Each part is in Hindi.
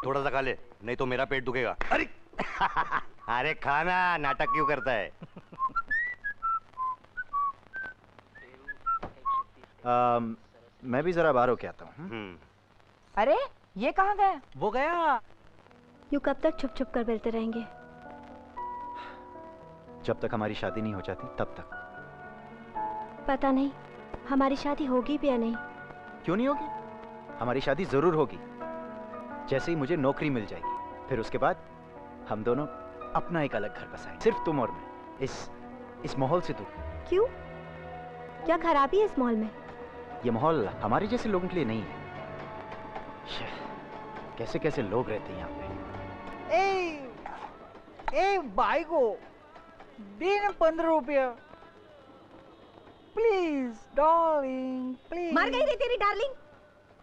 थोड़ा सा खा ले, नहीं तो मेरा पेट दुखेगा। अरे अरे खाना, नाटक क्यों करता है? मैं भी जरा बाहर होके आता हूँ। अरे ये कहाँ गया? वो गया। यूँ कब तक छुप छुप कर मिलते रहेंगे? जब तक हमारी शादी नहीं हो जाती तब तक। पता नहीं हमारी शादी होगी भी या नहीं। क्यों नहीं होगी? हमारी शादी जरूर होगी, जैसे ही मुझे नौकरी मिल जाएगी। फिर उसके बाद हम दोनों अपना एक अलग घर बसाएंगे, सिर्फ तुम और मैं, इस माहौल से दूर। क्यों? क्या खराबी है इस माहौल में? ये माहौल हमारे जैसे लोगों के लिए नहीं है। कैसे कैसे लोग रहते हैं यहाँ पे। ए भाई को दे ना 15 रुपया प्लीज डार्लिंग, प्लीज। मर गई रे तेरी डार्लिंग।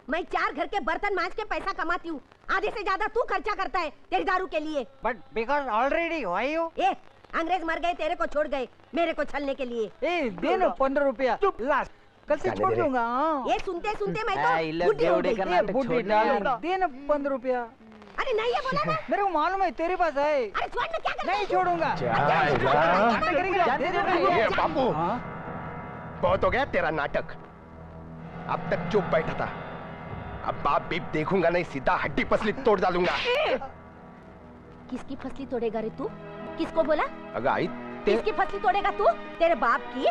मैं 4 घर के बर्तन मांज के पैसा कमाती हूँ, आधे से ज्यादा तू खर्चा करता है तेरी दारू के लिए। But because already why you. ए अंग्रेज मर गए, तेरे को छोड़ गए मेरे को छलने के लिए। ए दे ना 15 रुपया लास्ट, कल से छोड़ दूंगा। ये सुनते सुनते मैं तो बुढ़ी हो गई। दे ना 15 रुपया। अरे नहीं है बोला ना। मेरे को मालूम है तेरे पास है। अरे छोड़ ना, क्या कर नहीं छोड़ूंगा। बापू बहुत हो गया तेरा नाटक, अब तक चुप बैठा था, अब बाप बीप देखूंगा नहीं, सीधा हड्डी पसली तोड़ डालूंगा। किसकी फसली तोड़ेगा रे तू? किसको बोला? अगर आई किसकी फसली तोड़ेगा तू? तेरे बाप की,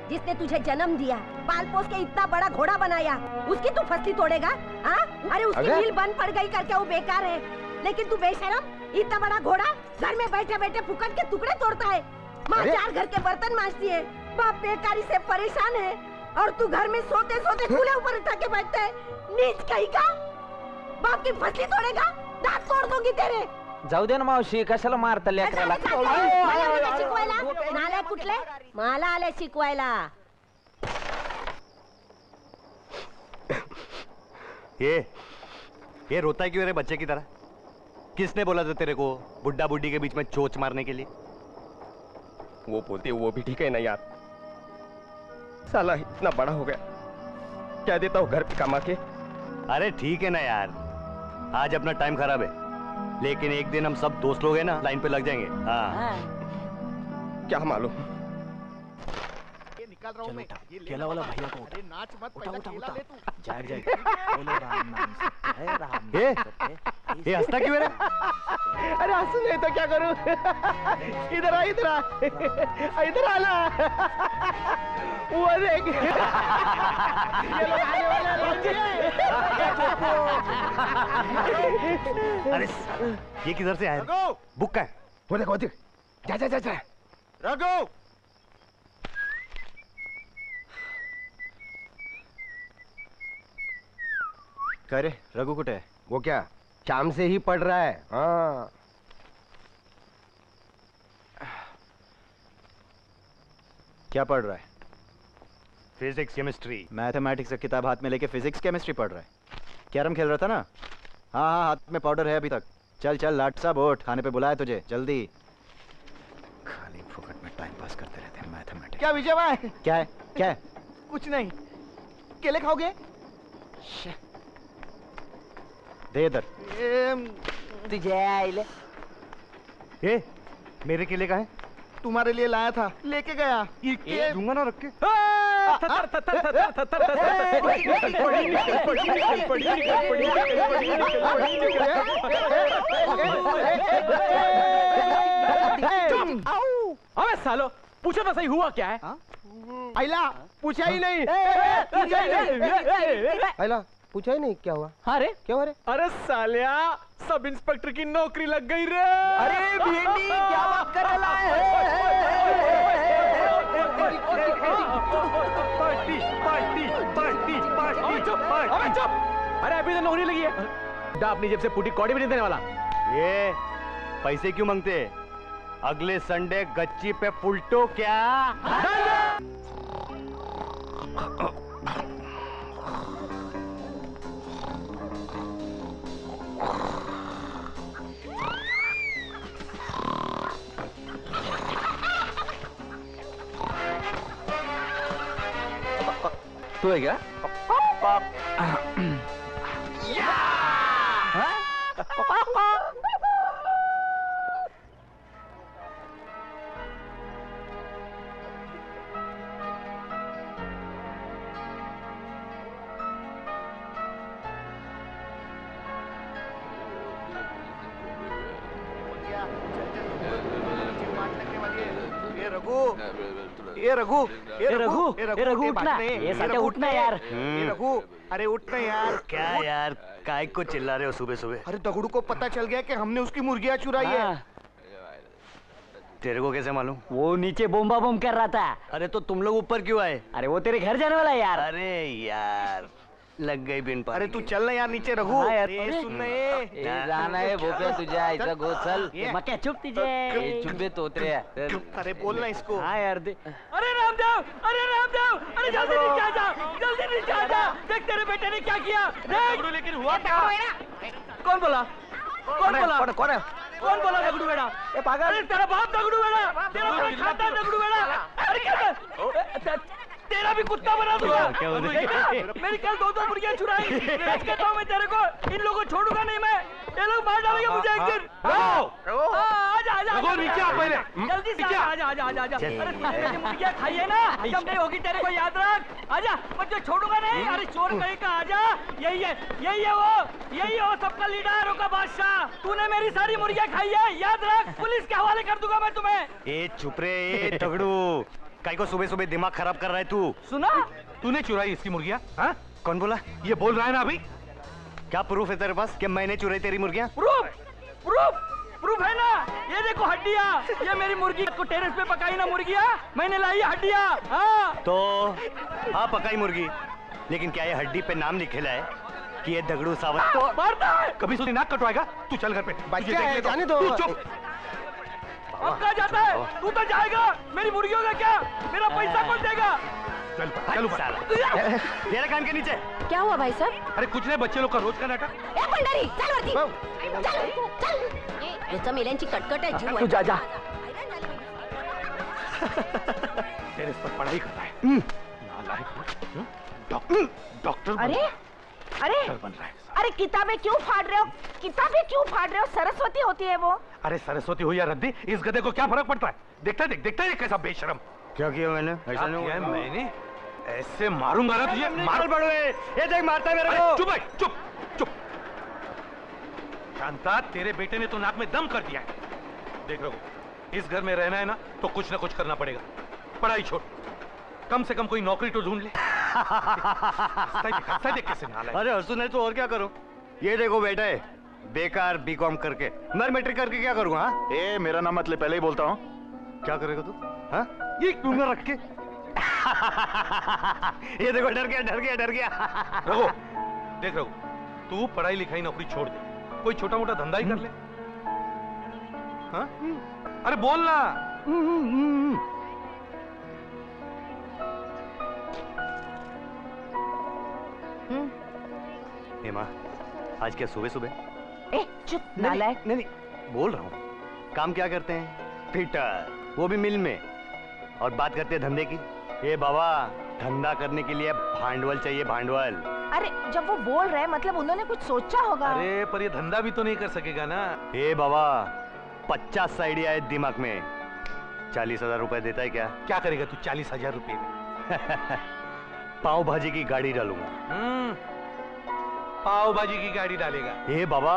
जिसने तुझे जन्म दिया, पाल पोस के इतना बड़ा घोड़ा बनाया, उसकी तू फसली तोड़ेगा? हाँ? अरे उसकी रील बंद पड़ गई करके वो बेकार है, लेकिन तू बेशरम इतना बड़ा घोड़ा घर में बैठे बैठे फुकट के टुकड़े तोड़ता है। माँ 4 घर के बर्तन मांजती है, बाप बेकारी से परेशान है, और तू घर में सोते सोते चूल्हे ऊपर उठा के बैठता है। नीच कहीं का, बाप की फसली तोड़ेगा, दांत तोड़ दूंगी तेरे। जाऊ दे ना मावशी, कशाला मारता लेकराला? नाला कुठले मला आले शिकवायला। ये रोता है क्यों रे बच्चे की तरह? किसने बोला था तेरे को बुड्ढा बुड्ढी के बीच में चोच मारने के लिए? वो बोलते वो भी ठीक है ना यार, साला इतना बड़ा हो गया, क्या देता हूँ घर पे कमा के। अरे ठीक है ना यार, आज अपना टाइम खराब है, लेकिन एक दिन हम सब दोस्त लोग हैं ना, लाइन पे लग जाएंगे। हाँ क्या मालूम। निकाल रहा हूं मैं, केला वाला भैया को उठा, नाच मत, उठा उठा उठा, जाग बोलो राम नाम से है राम। ये हंसता क्यों है? अरे हंसू नहीं तो क्या करूं? इधर आ, इधर आ, इधर आ ना, वो देख अरे ये किधर से आया? बुक का है। वो देखो देख, जा जा जा जा। रघु क्या रे, रघु कुटे है? वो क्या शाम से ही पढ़ रहा है। हाँ क्या पढ़ रहा है? Physics chemistry. मैथमेटिक्स का किताब हाथ में लेके फिजिक्स केमिस्ट्री पढ़ रहा है? कैरम खेल रहा था ना? हाँ हाँ, हाथ में पाउडर है अभी तक। चल चल लाट साहब उठ, खाने पे बुलाया तुझे, जल्दी। खाली फुकट में टाइम पास करते रहते हैं मैथमेटिक्स। क्या विजय भाई? क्या है? क्या है? कुछ नहीं, केले खाओगे? दे इधर। तुझे आइले। ये मेरे केले का है? तुम्हारे लिए लाया था, लेके गया। ये दूंगा ना रख के। अबे सालो, पूछो तो सही हुआ क्या है? आइला पूछा ही नहीं। आइला पूछा ही नहीं क्या हुआ? अरे क्या हुआ रे? अरे सालिया, सब इंस्पेक्टर की नौकरी लग गई रे। अरे भेंडी क्या बात कर रहा है? Party party party party. अबे चुप। अरे अभी तो नौकरी लगी है, अपनी जेब से पूटी कौड़ी भी नहीं देने वाला। ये पैसे क्यों मांगते? अगले संडे गच्ची पे फुलटो क्या? तू है क्या? रघु, ये रघु, ए रघु उठना, ये साले उठना यार। ये रघु, अरे उठना यार। क्या यार, काय को चिल्ला रहे हो सुबह सुबह? अरे दगड़ू को पता चल गया कि हमने उसकी मुर्गियां चुराई है। हाँ, तेरे को कैसे मालूम? वो नीचे बोम्बा बोम कर रहा था। अरे तो तुम लोग ऊपर क्यों आए? अरे वो तेरे घर जाने वाला है यार। अरे यार, लग गई बिन पानी अरे तू की। चल ना यार नीचे रघु। हाँ यार, अरे अरे। सुन ना ये। जाना है भोप्या तुझ्या आईचा गोचल ये। मक्या चुप तुझे। हे चुंबे तोत्रे अरे बोल ना इसको। हाँ यार दे। अरे रामदेव, अरे जल्दी नीचे आ जा, जल्दी नीचे आ जा। देख तेरे बेटे ने क्या किया। देख। लेकिन हुआ क्या? कौन बोला? कौन है? कौन बोला दगड़ू बेड़ा? ये पागल। अरे तेरा बाप दगड़ू बेड़ा, तेरा भाई खाता दगड़ू बेड़ा। अरे क्या? तेरा भी कुत्ता बना दूंगा। क्या बोल रहे हैं? मेरी कल 2 मुर्गियां चुराई। आज कहता हूँ मैं तेरे को, इन लोगों को छोड़ूंगा नहीं मैं। ये लोग मार डालेंगे मुझे एक दिन। आजा नीचे आ पहले। जल्दी से आजा। अरे तूने मुर्गियां खाई है ना, जब नहीं होगी तेरे को याद रख। आजा, मैं तुझे छोड़ूंगा नहीं। अरे चोर कहीं का, आजा। यही है वो सबका लीडर, का बादशाह। तूने मेरी सारी मुर्गियां खाई है, याद रख। पुलिस के हवाले कर दूंगा मैं तुम्हें। ए चुप रे, ए तगड़ू, काय को सुबह सुबह दिमाग खराब कर रहा है तू? सुना? तूने चुराई इसकी मुर्गियां? हाँ? कौन बोला? ये बोल रहा है ना अभी? क्या प्रूफ है तेरे पास कि मैंने चुराई तेरी मुर्गियां? प्रूफ है ना। ये देखो हड्डियां, ये मेरी मुर्गी को टेरेस पे पकाई ना मुर्गियां, मैंने लाई हड्डियां। हाँ तो हाँ, पकाई मुर्गी, लेकिन क्या ये हड्डी पे नाम लिखेला है कि ये दगड़ू सावत? तो मारता है। कभी सुनी नाक कटवाएगा? तू चल घर पे। बच्चा तुझे देख है, लेता जाने हूं। दो। तू चुप। अब कहाँ जाता है? तू तो जाएगा, मेरी मुर्गियों का क्या? मेरा पैसा कौन देगा? चल ऊपर। तेरे कान के नीचे। क्या हुआ भाई साहब? अरे कुछ नहीं, बच्चे लोग का रोज का नाटक। ए पंडारी, चल वरती, चल। नुसतं मेल्यांची कटकट आहे जीव. तू जा. तेरे इस पर पढ़ाई कर रहा है। नालायक। डॉक्टर बन रहा है। अरे किताबें क्यों फाड़ रहे हो? सरस्वती होती है वो। अरे सरस्वती हो या रद्दी, इस गधे को क्या फर्क पड़ता है? देखता है कैसा बेशरम। क्या किया मैंने? क्या किया है मैंने? ऐसे मारूंगा ना तुझे। मार पड़ो, ये देख मारता है मेरे को। चुप। शांता, तेरे बेटे ने तो नाक में दम कर दिया है। देख रहो, इस घर में रहना है ना तो कुछ ना कुछ करना पड़ेगा। पढ़ाई छोड़, कम से कम कोई नौकरी तो ढूंढ ले। हंसता है देख कैसे नालायक। अरे हंसू नहीं तो और क्या करूं? ये देखो बेटा है, बेकार बीकॉम करके, मैं मैट्रिक करके क्या करूंगा? हाँ? ए मेरा नाम मत ले, पहले ही बोलता हूँ। क्या करेगा तू? हाँ? ये क्यों रख के? ये देखो, डर गया। रघु, देख रघु, तू पढ़ाई लिखाई नौकरी छोड़ दे, कोई छोटा मोटा धंधा ही कर ले। हाँ? अरे बोल ना। हेमा, आज क्या सुबह? ए चुप नालायक। नहीं, बोल रहा हूँ। काम क्या करते हैं? फिटर, वो भी मिल में। और बात करते हैं धंधे की। ए बाबा, धंधा करने के लिए भांडवल चाहिए, भांडवल। अरे जब वो बोल रहे हैं मतलब उन्होंने कुछ सोचा होगा। अरे पर ये धंधा भी तो नहीं कर सकेगा ना। ए बाबा, 50 आइडिया है दिमाग में। 40,000 रुपए देता है क्या? क्या करेगा तू 40,000 रुपए में? पाव भाजी की गाड़ी डालूंगा। पाव भाजी की गाड़ी डालेगा? ए बाबा,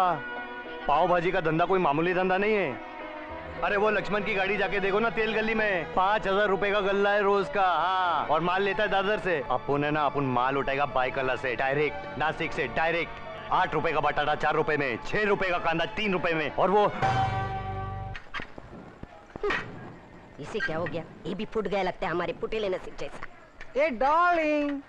पाव भाजी का धंधा कोई मामूली धंधा नहीं है। अरे वो लक्ष्मण की गाड़ी जाके देखो ना, तेल गली में 5,000 रुपए का गल्ला है रोज का। हाँ, और माल लेता है दादर से। अपन माल उठाएगा बाइकला से डायरेक्ट, नासिक से डायरेक्ट। 8 रुपए का बटाटा 4 रुपए में, 6 रुपए का कांदा 3 रुपए में। और वो इसे क्या हो गया? ये भी फुट गया लगता है, हमारे पुटेले नसीब जैसा। ए डार्लिंग,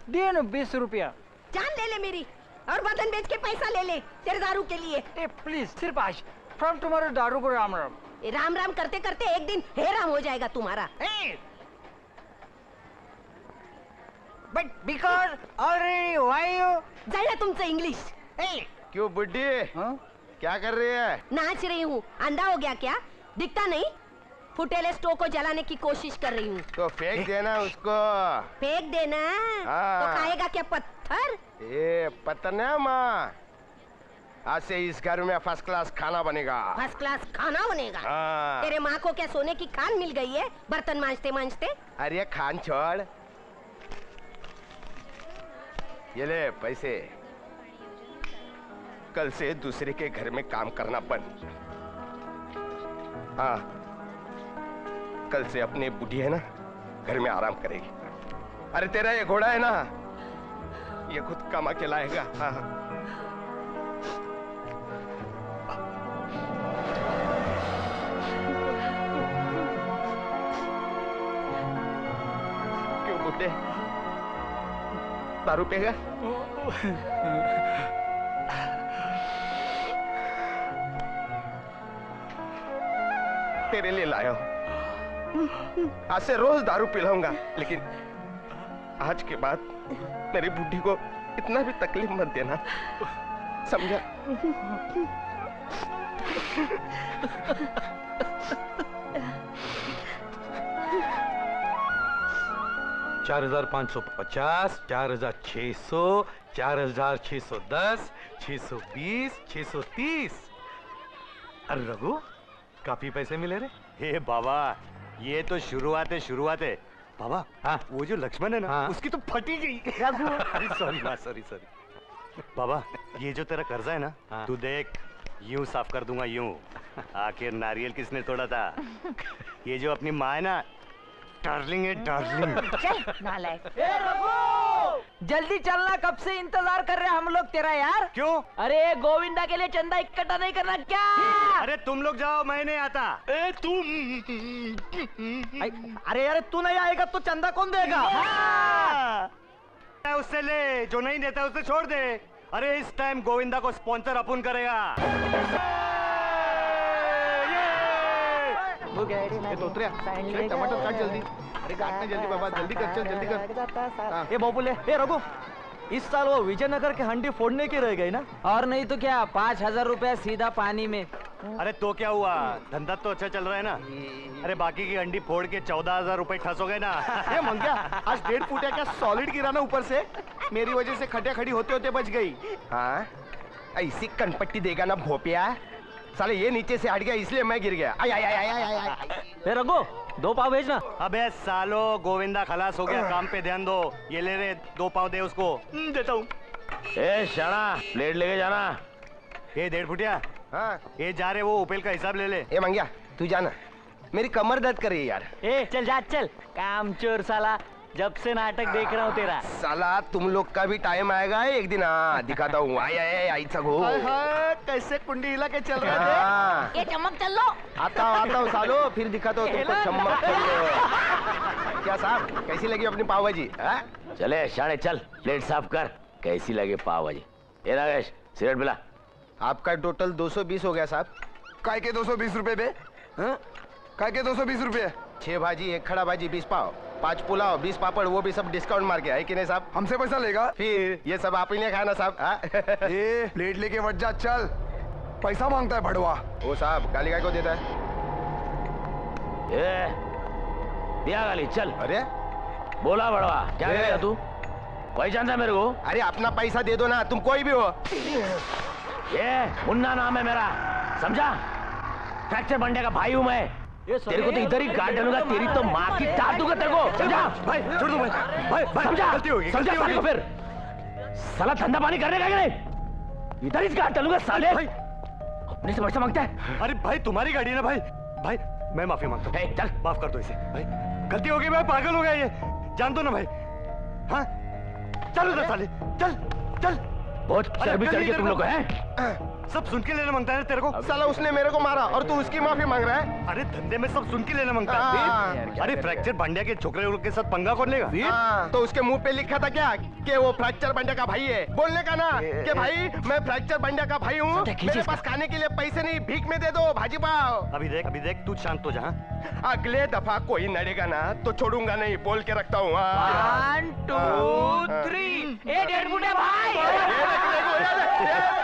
दे ना 20 रुपया। जान ले ले मेरी, और बदन बेच के पैसा ले ले तेरे दारू के लिए। ए प्लीज, सिर्फ आज फ्रॉम टुमारो दारू को राम। ये राम करते करते एक दिन हेराम हो जाएगा तुम्हारा। But because already why you जाए तुमसे इंग्लिश। क्यों बुड्ढी, क्या कर रही है? नाच रही हूँ। अंधा हो गया क्या? दिखता नहीं? फुटेले स्टोव को जलाने की कोशिश कर रही हूँ। तो फेंक देना उसको। फेंक देना? हाँ। तो खाएगा क्या पत्थर? ये पत्थर ना माँ, आज से इस घर में फर्स्ट क्लास खाना बनेगा। फर्स्ट क्लास खाना बनेगा? हाँ। तेरे माँ को क्या सोने की खान मिल गई है बर्तन मांजते? अरे खान छोड़, ये ले पैसे। कल से दूसरे के घर में काम करना बंद। हाँ, कल से अपनी बुढ़ी है ना घर में आराम करेगी। अरे तेरा ये घोड़ा है ना, ये खुद कमा के लाएगा। हाँ हाँ। क्यों बुढ़े, दारू पिएगा? तेरे लिए लाया हूं। आज से रोज दारू पिलाऊंगा, लेकिन आज के बाद मेरी बुढ़ी को इतना भी तकलीफ मत देना, समझा? 4,550, 4,600, 4,610, 620, 630। अरे रघु, काफी पैसे मिले रे। हे बाबा, ये तो शुरुआत है बाबा। हाँ? वो जो लक्ष्मण है ना, हाँ? उसकी तो फटी गई। अरे सॉरी बाबा, ये जो तेरा कर्जा है ना, हाँ? तू देख यूं साफ कर दूंगा यूं। आखिर नारियल किसने तोड़ा था? ये जो अपनी माँ है ना, डार्लिंग है डार्लिंग। चल नालायक। जल्दी चलना, कब से इंतजार कर रहे हैं हम लोग तेरा यार। क्यों? अरे गोविंदा के लिए चंदा इकट्ठा नहीं करना क्या? अरे तुम लोग जाओ, मैं नहीं आता। अरे यार तू नहीं आएगा तो चंदा कौन देगा? उससे ले, जो नहीं देता उससे छोड़ दे। अरे इस टाइम गोविंदा को स्पॉन्सर अपन करेगा। टमाटर काट जल्दी। अरे काटने जल्दी बाबा, जल्दी कर, चल जल्दी कर। ये बाबूले, ए रघु, इस साल वो विजयनगर के हंडी फोड़ने की रह गई ना। और नहीं तो क्या, 5,000 रुपया सीधा पानी में। अरे तो क्या हुआ, धंधा तो अच्छा चल रहा है ना। अरे बाकी की अंडी फोड़ के 14,000 रुपए ठस हो गए ना। ये मंग्या, आज 1.5 फुटिया क्या सॉलिड गिरा ना ऊपर से, मेरी वजह से खटिया खड़ी होते होते बच गई। हाँ, ऐसी कनपट्टी देगा ना भोपिया, साले ये नीचे से हट गया इसलिए मैं गिर गया। आय आय आय आय आय आय। रघु 2 पाव भेजना। अबे सालो, गोविंदा खलास हो गया, काम पे ध्यान दो। ये ले रे, 2 पाव दे उसको। देता हूँ। ए शाना, प्लेट लेके जाना। ये 1.5 फुटिया, हाँ, ये जा रहे, वो उपेल का हिसाब ले ले। ए मंग्या तू जाना, मेरी कमर दर्द कर रही है यार। ए चल जा चल, काम चोर साला, जब से नाटक देख रहा हूँ तेरा। साला तुम लोग का भी टाइम आएगा एक दिन। हाँ दिखाता हूँ। आय आय आय घो। कैसे कुंडी हिला के चल रहे हाँ, ये चमक चल लो। आता हूँ सालो, फिर दिखाता हूँ तुमको चम्मच। क्या साहब, कैसी लगी अपनी पाव भाजी? चले शाने चल, प्लेट साफ कर। कैसी लगे पाव भाजी? ए नागेश, सिगरेट पिला। आपका टोटल 220 हो गया साहब। काय के 220 रुपए बे? काय के 220 रुपए? 6 भाजी, 1 खड़ा भाजी, 20 पाव, 5 पुलाव, 20 पापड़, वो भी सब डिस्काउंट मार के है कि नहीं साहब? हमसे पैसा लेगा? फिर ये सब आप ही ने खाया ना साहब। ए प्लेट लेके वट जा, चल। पैसा मांगता है भड़वा। वो साहब गाली काय को देता है? ए, दिया गाली, चल। अरे बोला बड़वा, क्या ए। करेगा तू? पहचानता है मेरे को? अरे अपना पैसा दे दो ना, तुम कोई भी हो। ये मुन्ना नाम है मेरा, समझा? फ्रैक्चर बंडे का भाई हूँ मैं। तेरे को तो इधर ही काट डालूंगा, तेरी तो माँ की टाट दूंगा तेरे को, समझा? भाई छोड़ दो भाई, समझा? गलती होगी, समझा गलती साले को फिर? साला धंधा पानी करने का नहीं, इधर ही काट डालूंगा साले। भाई। अपने से पैसा मांगता है? अरे भाई तुम्हारी गाड़ी है ना भाई। भाई मैं माफी मांगता हूँ, चल माफ कर दो इसे। भाई गलती हो गई भाई, पागल हो गया ये, जान दो ना भाई। हाँ चल उधर साले, चल चल। बहुत चर्बी चढ़ गई तुम लोग को, हैं? सब सुन के लेना मांगता है तेरे को। साला उसने मेरे को मारा और तू उसकी माफी मांग रहा है। अरे धंधे में सब सुन के लेना मांगता हाँ। है। अरे फ्रैक्चर भांडिया के छोकरे लोग के साथ पंगा कौन लेगा? हाँ, तो उसके मुंह पे लिखा था क्या कि वो फ्रैक्चर बंडे का भाई है? बोलने का ना कि भाई मैं फ्रैक्चर बंडे का भाई हूँ, मेरे पास खाने के लिए पैसे नहीं, भीख में दे दो भाजी पाव। अभी देख तू शांत हो जा। अगले दफा कोई नड़ेगा ना तो छोड़ूंगा नहीं, बोल के रखता हूँ। 1 2 3। ए 1.5 फुटिया भाई।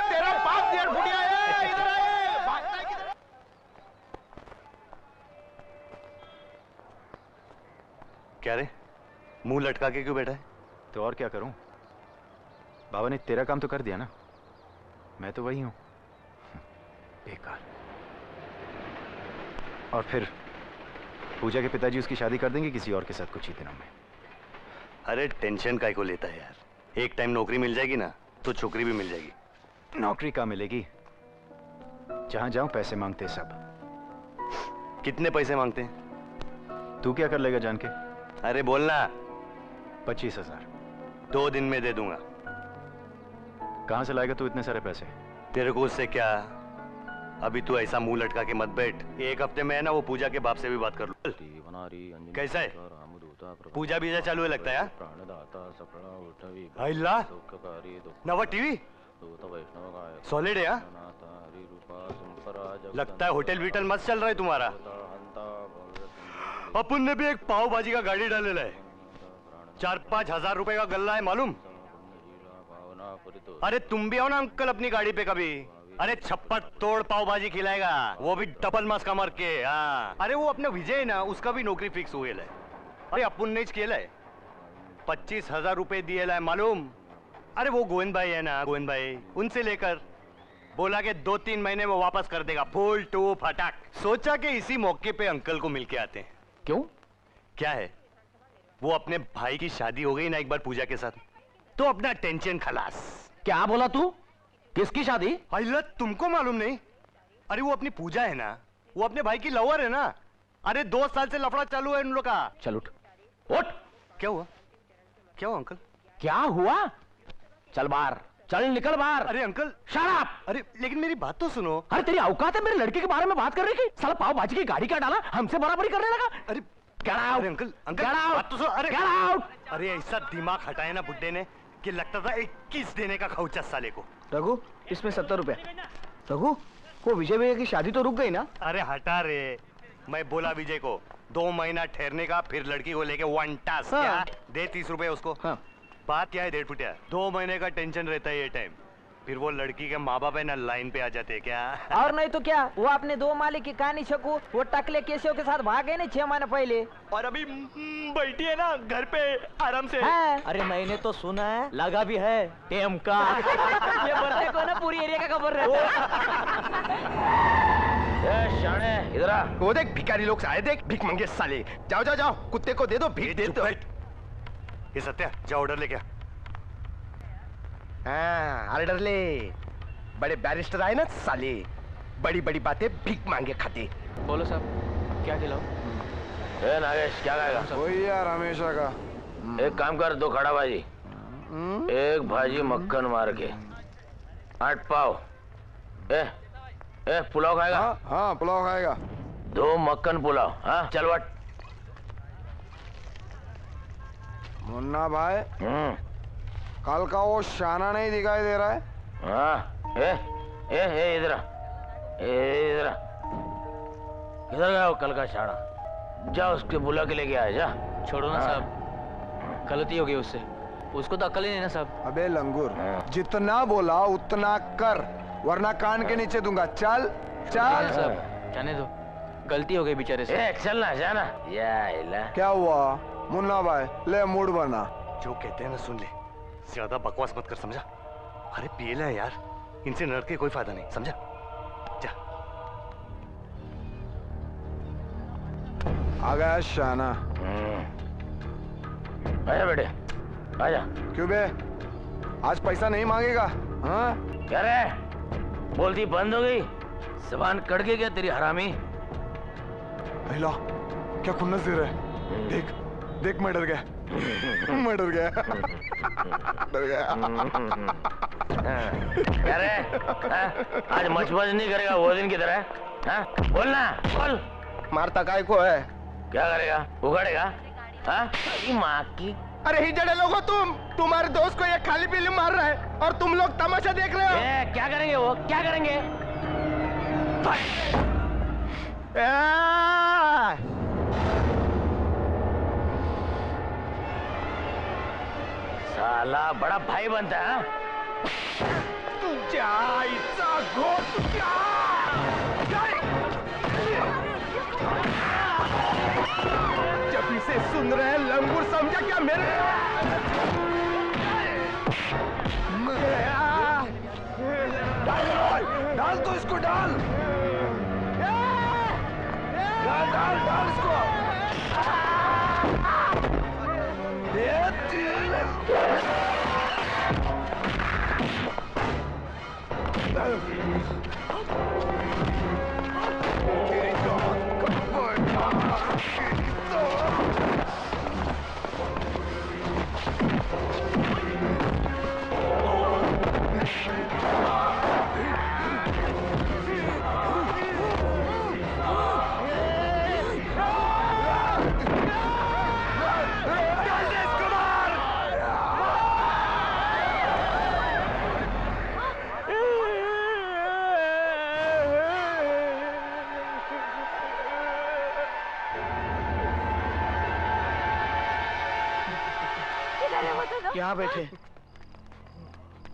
तेरा बाप 1.5 फुटिया है, इधर आए, भागता है किधर? क्या रे, मुंह लटका के क्यों बैठा है? तो और क्या करूं? बाबा ने तेरा काम तो कर दिया ना, मैं तो वही हूं, बेकार। और फिर पूजा के पिताजी उसकी शादी कर देंगे किसी और के साथ कुछ ही दिनों में। अरे टेंशन काय को लेता है यार, एक टाइम नौकरी मिल जाएगी ना तो छोकरी भी मिल जाएगी। नौकरी कहाँ मिलेगी? जहां जाऊं पैसे मांगते सब। कितने पैसे मांगते हैं? तू क्या कर लेगा जान के? अरे बोलना। 25,000। 2 दिन में दे दूंगा। कहां से लाएगा तू इतने सारे पैसे? तेरे को उससे क्या? अभी तू ऐसा मुंह लटका के मत बैठ। 1 हफ्ते में है ना वो पूजा के बाप से भी बात कर लूं। कैसा है? पूजा बीजा चालू है लगता है। अल्लाह नवा टीवी सॉलिड है। लगता है होटल वीटल मस्त चल रहा है तुम्हारा। अपन ने भी एक पाव भाजी का गाड़ी डालेला है। 4-5 हजार रुपए का गल्ला है मालूम। अरे तुम भी आओ ना अंकल अपनी गाड़ी पे कभी। अरे छप्पट तोड़ पाव भाजी खिलाएगा, वो भी डबल मास का मर के। हाँ अरे वो अपने विजय है ना, उसका भी नौकरी फिक्स हुए है। अरे अपन ने केला है। 25,000 रुपए दिए है मालूम। अरे वो गोविंद भाई है ना, गोविंद भाई, उनसे लेकर बोला कि 2-3 महीने में वापस कर देगा फुल टू फटाक। सोचा कि इसी मौके पे अंकल को मिलके आते हैं। क्यों? क्या है, वो अपने भाई की शादी हो गई ना एक बार पूजा के साथ, तो अपना टेंशन खलास। क्या बोला तू? किसकी शादी? अल्लाह तुमको मालूम नहीं? अरे वो अपनी पूजा है ना, वो अपने भाई की लवर है ना। अरे 2 साल से लफड़ा चालू है उन लोग का। चल उठ उठ। क्या हुआ? क्या हुआ अंकल? क्या हुआ? चल बाहर, चल निकल बाहर। अरे अंकल शट अप। अरे लेकिन मेरी बात तो सुनो। अरे तेरी औकात है मेरे लड़के के बारे में बात कर रही थी? साला पाव भाजी की गाड़ी का डाला, हमसे बराबरी करने लगा। अरे Get out! अरे अंकल अंकल Get out! बात तो सुनो। अरे Get out! अरे ऐसा दिमाग हटाया ना बुड्ढे ने कि लगता था 21 देने का खौचा साले को। रघु इसमें 70 रुपए। रघु वो विजय भैया की शादी तो रुक गई ना? अरे हटा रे, मैं बोला विजय को 2 महीना ठहरने का, फिर लड़की को लेके 1 टास्क। हाँ। क्या दे 30 रुपए उसको। हाँ। बात क्या है 1.5 फुटिया, 2 महीने का टेंशन रहता है ये टाइम। फिर वो लड़की के माँ बाप है ना लाइन पे आ जाते हैं क्या। और नहीं तो क्या, वो अपने 2 मालिक की कहानी शकू वो टकले केशव के साथ भागे नहीं 6 महीने पहले। और अभी बैठी है ना घर पे आराम से। हाँ। अरे मैंने तो सुना है लगा भी है टेम का। ये बरते को ना पूरी एरिया का खबर रहता है। शाणे इधर आ। वो देख भिखारी लोग आए, देख भीख मंगे साले। जाओ जाओ जाओ, कुत्ते को दे दो भीख दे दो। ये सत्या जा ऑर्डर लेके आ। हाँ ऑर्डर ले। बड़े बैरिस्टर आए ना साले, बड़ी बड़ी बातें भीख मांगे खाते। बोलो साहब क्या खिलाओ? ए नागेश क्या खाएगा? वही यार हमेशा का। एक काम कर, 2 खड़ा भाजी, 1 भाजी मक्खन मार के, 8 पाव। ए पुलाव खाएगा? हाँ हाँ पुलाव खाएगा। 2 मक्खन पुलाव। हाँ चल वट। मुन्ना भाई कल का वो शाना नहीं दिखाई दे रहा है? हाँ ए इधर इधर इधर गया वो कल का शाना। जा उसके बुला के लेके आया जा। छोड़ो ना साहब, गलती हो गई उससे, उसको तो अकल ही नहीं ना साहब। अबे लंगूर, जितना बोला उतना कर, वरना कान के नीचे दूंगा। चल चल। साहब जाने दो, गलती हो गई बेचारे से। चल ना जाना। या क्या हुआ मुन्ना भाई, ले मूड बना। जो कहते हैं ना सुन ले, ज्यादा बकवास मत कर समझा। अरे पिएला है यार, इनसे लड़ के कोई फायदा नहीं समझा। जा। आ गया शाना। आजा बेटे आजा। क्यों बे, आज पैसा नहीं मांगेगा? हाँ क्या रे, बोलती बंद हो गई? जबान कट गई क्या तेरी हरामी? अहिला क्या खुन्नस दे रहा है? देख देख मैं डर गया। मैं डर गया। डर गया। क्या रे, आज मचमच नहीं करेगा वो दिन की तरह? हाँ बोलना बोल। मारता काय को है? क्या करेगा, उगाड़ेगा? हाँ माँ की। अरे हिजड़े लोगो तुम, तुम्हारे दोस्त को ये खाली पीली मार रहा है और तुम लोग तमाशा देख रहे हो। क्या करेंगे वो, क्या करेंगे? साला बड़ा भाई बनता है। तुझ्या आईचा घोट क्या? जब इसे सुन रहे हैं लंगूर समझा क्या मेरे? डाल तो इसको, डाल डाल डाल डाल इसको। यहाँ बैठे।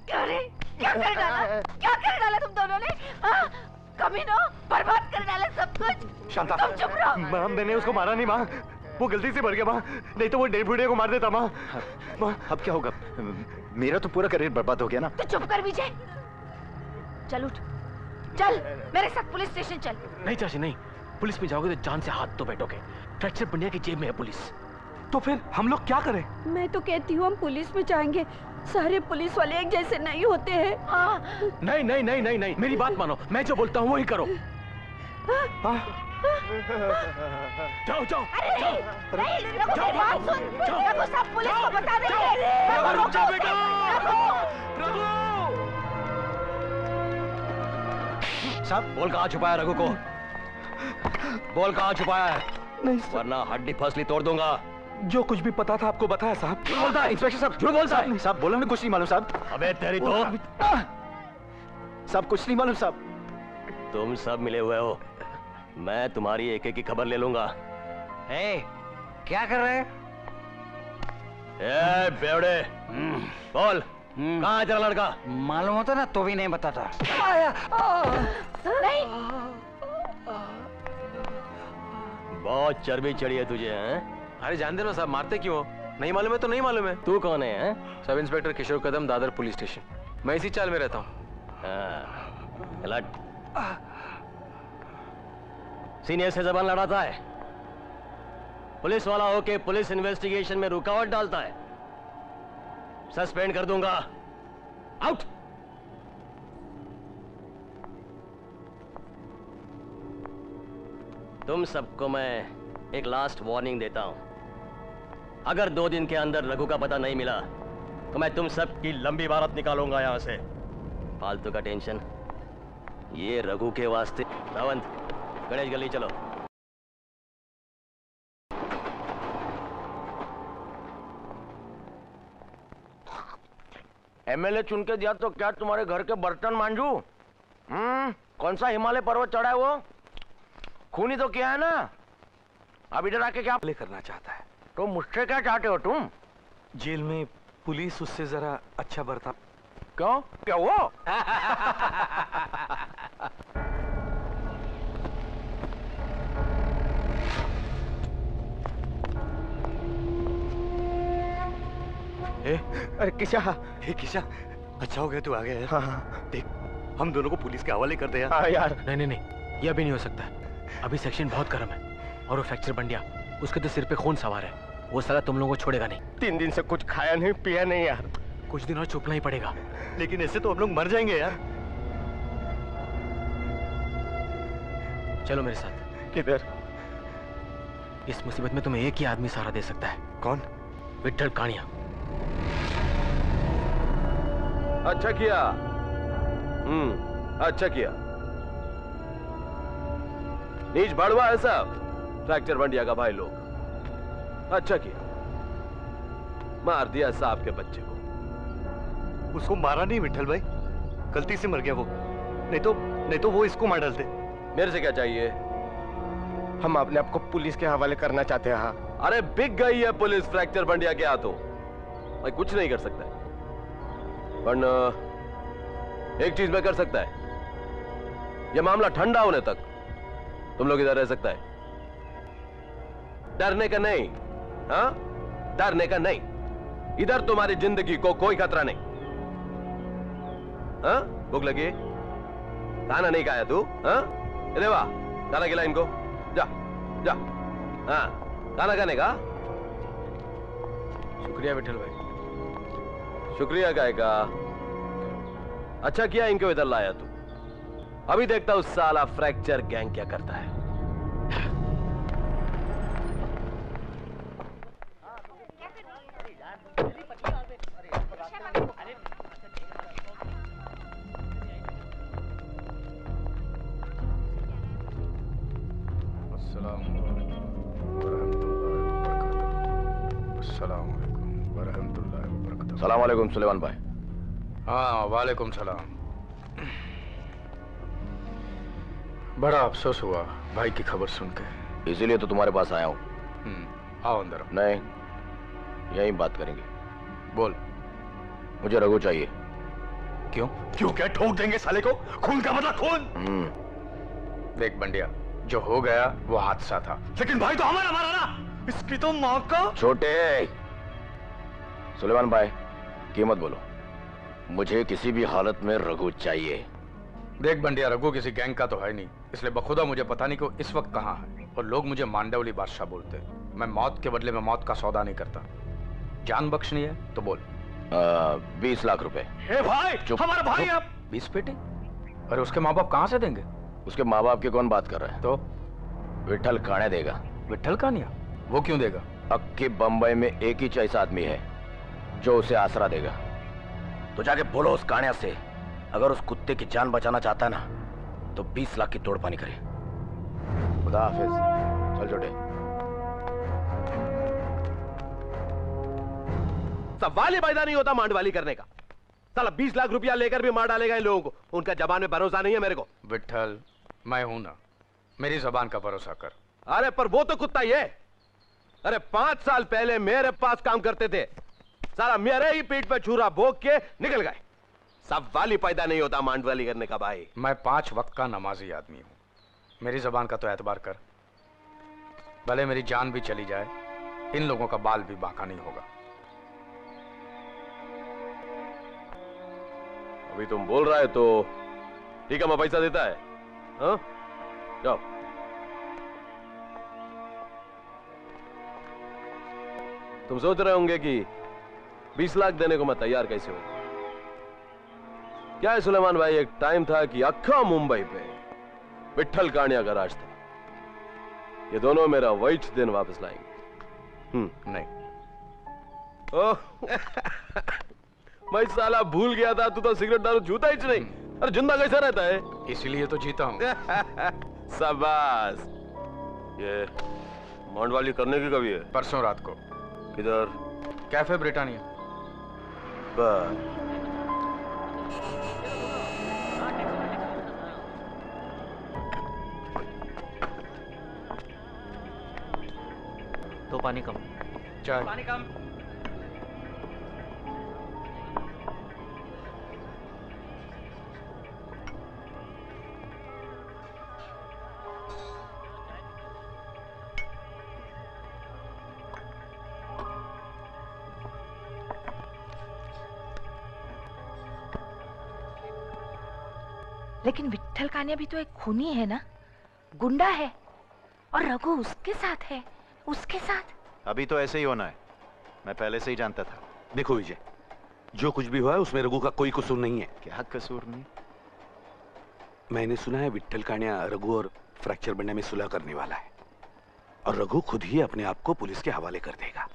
क्या रे? क्या कर डाला? क्या कर डाला तुम दोनों ने? कमीनों, बर्बाद कर डाला सब कुछ। शांता, तुम चुप रहो। माँ मैंने उसको मारा नहीं माँ, वो गलती से मर गया माँ, नहीं तो वो डेढ़ बूढ़े को मार देता माँ। माँ अब क्या होगा? मेरा तो पूरा करियर बर्बाद हो गया ना। तो चुप कर विजय। चल उठ, चल मेरे साथ पुलिस स्टेशन चल। नहीं चाची नहीं, पुलिस में जाओगे तो जान से हाथ तो बैठोगे। फ्रैक्चर बंडिया की जेब में है पुलिस। तो फिर हम लोग क्या करें? मैं तो कहती हूँ हम पुलिस में जाएंगे, सारे पुलिस वाले एक जैसे नहीं होते हैं। नहीं नहीं नहीं नहीं नहीं, मेरी बात मानो, मैं जो बोलता हूँ वही करो। जाओ जाओ नहीं, रघु मेरी बात सुन। रघु सब पुलिस को बता देंगे। रुक जाओ बेटा। रघु! साहब बोल कहाँ छुपाया रघु को? बोल कहाँ छुपाया है? नहीं वरना हड्डी फसली तोड़ दूंगा। जो कुछ भी पता था आपको बताया साहब। झूठ बोलता है इंस्पेक्टर साहब, झूठ बोलता है। साहब बोला ना कुछ नहीं मालूम साहब। अबे तेरी तो साहब कुछ नहीं मालूम साहब। तुम सब मिले हुए हो, मैं तुम्हारी एक एक की खबर ले लूंगा। क्या कर रहे हैं? ए बेवड़े, बोल कहाँ है तेरा लड़का? मालूम होता ना तो भी नहीं बताता। नहीं, बहुत चर्बी चढ़ी है तुझे, हैं? अरे जान दे ना साहब, मारते क्यों हो? नहीं मालूम है तो नहीं मालूम है। तू कौन है, हैं? Sub inspector Kishor Kadam, Dadar police station. मैं इसी चाल में रहता हूँ। सीनियर से जबान लड़ाता है, पुलिस वाला होके पुलिस इन्वेस्टिगेशन में रुकावट डालता है, सस्पेंड कर दूंगा। आउट। तुम सबको मैं एक लास्ट वार्निंग देता हूं, अगर 2 दिन के अंदर रघु का पता नहीं मिला तो मैं तुम सब की लंबी बारात निकालूंगा यहां से। फालतू का टेंशन ये रघु के वास्ते। रावंत, गणेश गली चलो। एमएलए चुन के दिया तो क्या तुम्हारे घर के बर्तन मांजू? कौन सा हिमालय पर्वत चढ़ा है वो? खूनी तो किया है ना। अब इधर आके क्या करना चाहता है? तो मुझसे क्या चाहते हो तुम? जेल में पुलिस उससे जरा अच्छा बर्ताव। क्यों? क्या वो? अरे किशा, हे किशा, अच्छा हो गया तू आ गया। हाँ हाँ, देख हम दोनों को पुलिस के हवाले कर दे यार। हाँ यार। नहीं नहीं नहीं, ये अभी नहीं हो सकता। अभी सेक्शन बहुत गर्म है और वो फ्रैक्चर बंडिया, उसके तो सिर पे खून सवार है, वो साला तुम लोगों को छोड़ेगा नहीं। 3 दिन से कुछ खाया नहीं पिया नहीं यार। कुछ दिन और चुपना ही पड़ेगा। लेकिन ऐसे तो हम लोग मर जाएंगे यार। चलो मेरे साथ। किधर? इस मुसीबत में तुम्हें एक ही आदमी सहारा दे सकता है। कौन? विट्ठल कानिया। अच्छा किया। अच्छा किया। नीच भड़वा है सब, फ्रैक्चर बंडिया का भाई लोग। अच्छा किया, मार दिया साहब के बच्चे को। उसको मारा नहीं विट्ठल भाई, गलती से मर गया वो, नहीं तो वो इसको मार डालते। मेरे से क्या चाहिए? हम अपने आप को पुलिस के हवाले करना चाहते हैं। हाँ। अरे बिक गई है पुलिस फ्रैक्चर बंडिया के हाथों, मैं कुछ नहीं कर सकता है। वरना एक चीज मैं कर सकता है, यह मामला ठंडा होने तक तुम लोग इधर रह सकता है। डरने का नहीं, हाँ? डरने का नहीं। इधर तुम्हारी जिंदगी को कोई खतरा नहीं। हाँ? भूख लगी? खाना नहीं खाया तू? हाँ? देवा, खाना खिला इनको। जा जा। हाँ, खाना खाने का। शुक्रिया विट्ठल भाई। शुक्रिया काहे का? अच्छा किया इनको इधर लाया तू। अभी देखता हूं साला फ्रैक्चर गैंग क्या करता है। सलाम अलैकुम सुलेमान भाई। हाँ वालेकुम सलाम। बड़ा अफसोस हुआ भाई की खबर सुन के, इसीलिए तो तुम्हारे पास आया हूँ। आओ अंदर। नहीं, यहीं बात करेंगे। बोल। मुझे रघु चाहिए। क्यों? क्यों क्या ठोक देंगे साले को? खून का मतलब खून। देख बंडिया, जो हो गया वो हादसा था। लेकिन भाई तो हमारा मारा ना, इसकी तो माँ का। छोटे सुलेमान भाई, कीमत बोलो। मुझे किसी भी हालत में रघु चाहिए। देख बंडिया, रघु किसी गैंग का तो है नहीं, इसलिए बखुदा मुझे पता नहीं कि वो इस वक्त कहाँ है। और लोग मुझे मांडवली बादशाह बोलते हैं। मैं मौत के बदले में मौत का सौदा नहीं करता। जान बख्शनी है तो बोल। 20 लाख रुपए। ए भाई, हमारा भाई अब 20 पेटी? अरे उसके माँ बाप कहाँ से देंगे? उसके माँ बाप की कौन बात कर रहा है? तो विठल काणे देगा। विठल कानिया? वो क्यों देगा? अक्की बंबई में एक ही ऐसा आदमी है जो उसे आसरा देगा। तो जाके बोलो उस काण्या से, अगर उस कुत्ते की जान बचाना चाहता है ना तो 20 लाख की तोड़ पानी करे। खुदा हाफिज। चल छोटे। सवाल ही पैदा नहीं होता मांडवाली करने का। साला 20 लाख रुपया लेकर भी मार डालेगा इन लोगों को। उनका जबान में भरोसा नहीं है मेरे को। विठल, मैं हूं ना, मेरी जबान का भरोसा कर। अरे पर वो तो कुत्ता ही है। अरे 5 साल पहले मेरे पास काम करते थे, साला मेरे ही पीठ पे छुरा भोग के निकल गए। सवाल ही पैदा नहीं होता मांडवाली करने का भाई। मैं 5 वक्त का नमाजी आदमी हूं। मेरी जबान का तो एतबार कर। भले मेरी जान भी चली जाए, इन लोगों का बाल भी बांका नहीं होगा। अभी तुम बोल रहा है तो ठीक है, मैं पैसा देता है। हाँ? जाओ। तुम सोच रहे होंगे कि 20 लाख देने को मैं तैयार कैसे हूं। क्या है सुलेमान भाई, एक टाइम था कि अक्खा मुंबई पे विठल कानिया का राज था। ये दोनों मेरा वही दिन वापस लाएंगे। नहीं। ओह मैं साला भूल गया था, तू तो सिगरेट दारू छूता ही नहीं। अरे जिंदा कैसा रहता है? इसीलिए तो जीता हूं। शाबाश। ये मांडवाली करने की कभी है? परसों रात को। किधर? Cafe Britannia. बस। तो पानी कम। चाय। पानी कम। लेकिन विट्ठल कान्या भी तो एक खूनी है ना, गुंडा है, और रघु उसके साथ है, उसके साथ। अभी तो ऐसे ही होना है, मैं पहले से ही जानता था। देखो विजय, जो कुछ भी हुआ है उसमें रघु का कोई कसूर नहीं है। क्या कसूर नहीं? मैंने सुना है विट्ठल कान्या रघु और फ्रैक्चर बंडिया में सुलह करने वाला है, और रघु खुद ही अपने आप को पुलिस के हवाले कर देगा।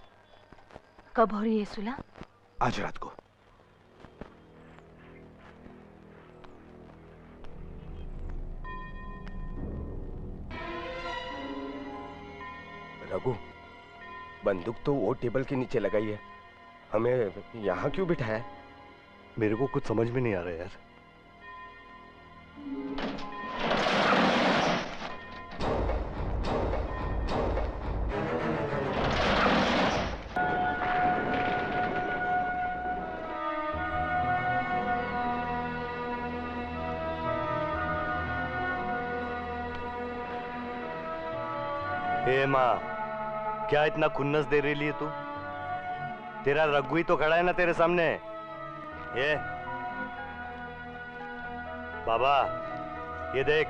कब हो रही है सुलह? आज रात को। रघु, बंदूक तो वो टेबल के नीचे लगाई है, हमें यहाँ क्यों बिठाया है? मेरे को कुछ समझ में नहीं आ रहा यार। हे माँ, क्या इतना खुन्नस दे रही है तू? तेरा रघु ही तो खड़ा है ना तेरे सामने। ये बाबा, ये देख,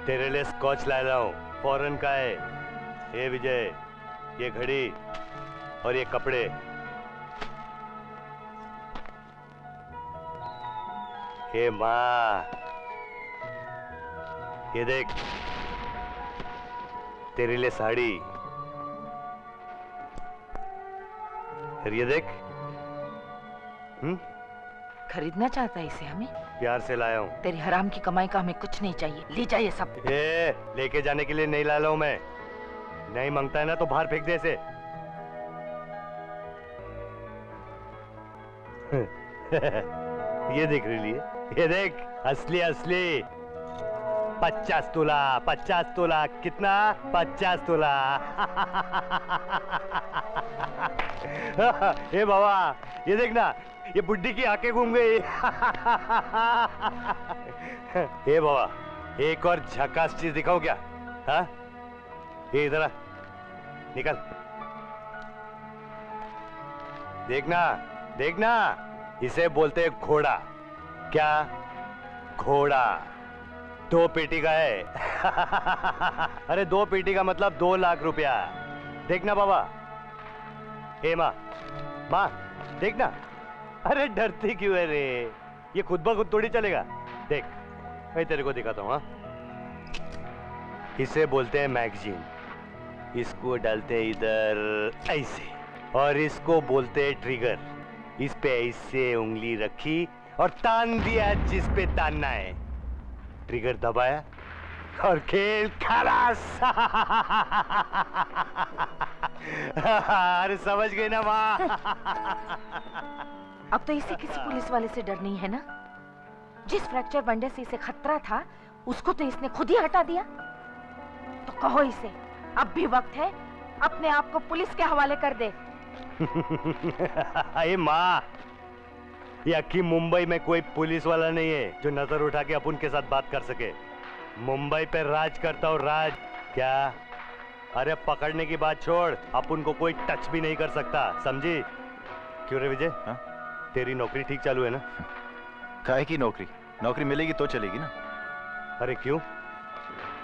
तेरे लिए स्कॉच लाया हूं, फॉरेन का है। ये विजय, ये घड़ी और ये कपड़े। हे माँ, ये देख, तेरे लिए साड़ी। और ये देख, खरीदना चाहता है इसे हमें? प्यार से लाया हूँ। तेरी हराम की कमाई का हमें कुछ नहीं चाहिए, ले जाइए सब। ये लेके जाने के लिए नहीं लाया हूँ मैं। नहीं मांगता है ना तो बाहर फेंक दे इसे। ये देख रही है, ये देख असली असली 50 तोला 50 तोला कितना 50 तोला। ए बाबा ये देखना, ये बुड्ढी की आंखें घूम गई। ए बाबा एक और झकास चीज दिखाओ क्या? हाँ ये इधर आ, निकल। देखना देखना, इसे बोलते हैं घोड़ा। क्या घोड़ा? 2 पेटी का है। अरे 2 पेटी का मतलब 2 लाख रुपया। देखना बाबा। ए माँ माँ देखना। अरे डरती क्यों है रे? ये खुद ब खुद थोड़ी चलेगा। देख मैं तेरे को दिखाता हूँ। इसे बोलते हैं मैगजीन। इसको डालते हैं इधर ऐसे, और इसको बोलते हैं ट्रिगर। इस पे ऐसे उंगली रखी और तान दिया जिस पे तानना है। ट्रिगर दबाया और खेल खलास। अरे समझ गए ना माँ? अब तो इसे किसी पुलिस वाले से डर नहीं है ना? जिस फ्रैक्चर बंडे से इसे खतरा था उसको तो इसने खुद ही हटा दिया। तो कहो इसे अब भी वक्त है, अपने आप को पुलिस के हवाले कर दे। अरे माँ, यकी मुंबई में कोई पुलिस वाला नहीं है जो नजर उठा के अपन के साथ बात कर सके। मुंबई पे राज करता हूँ, राज। क्या? अरे पकड़ने की बात छोड़, अपन को कोई टच भी नहीं कर सकता, समझी? क्यों रे विजय? हाँ? तेरी नौकरी ठीक चालू है ना? काहे की नौकरी? नौकरी मिलेगी तो चलेगी ना। अरे क्यों?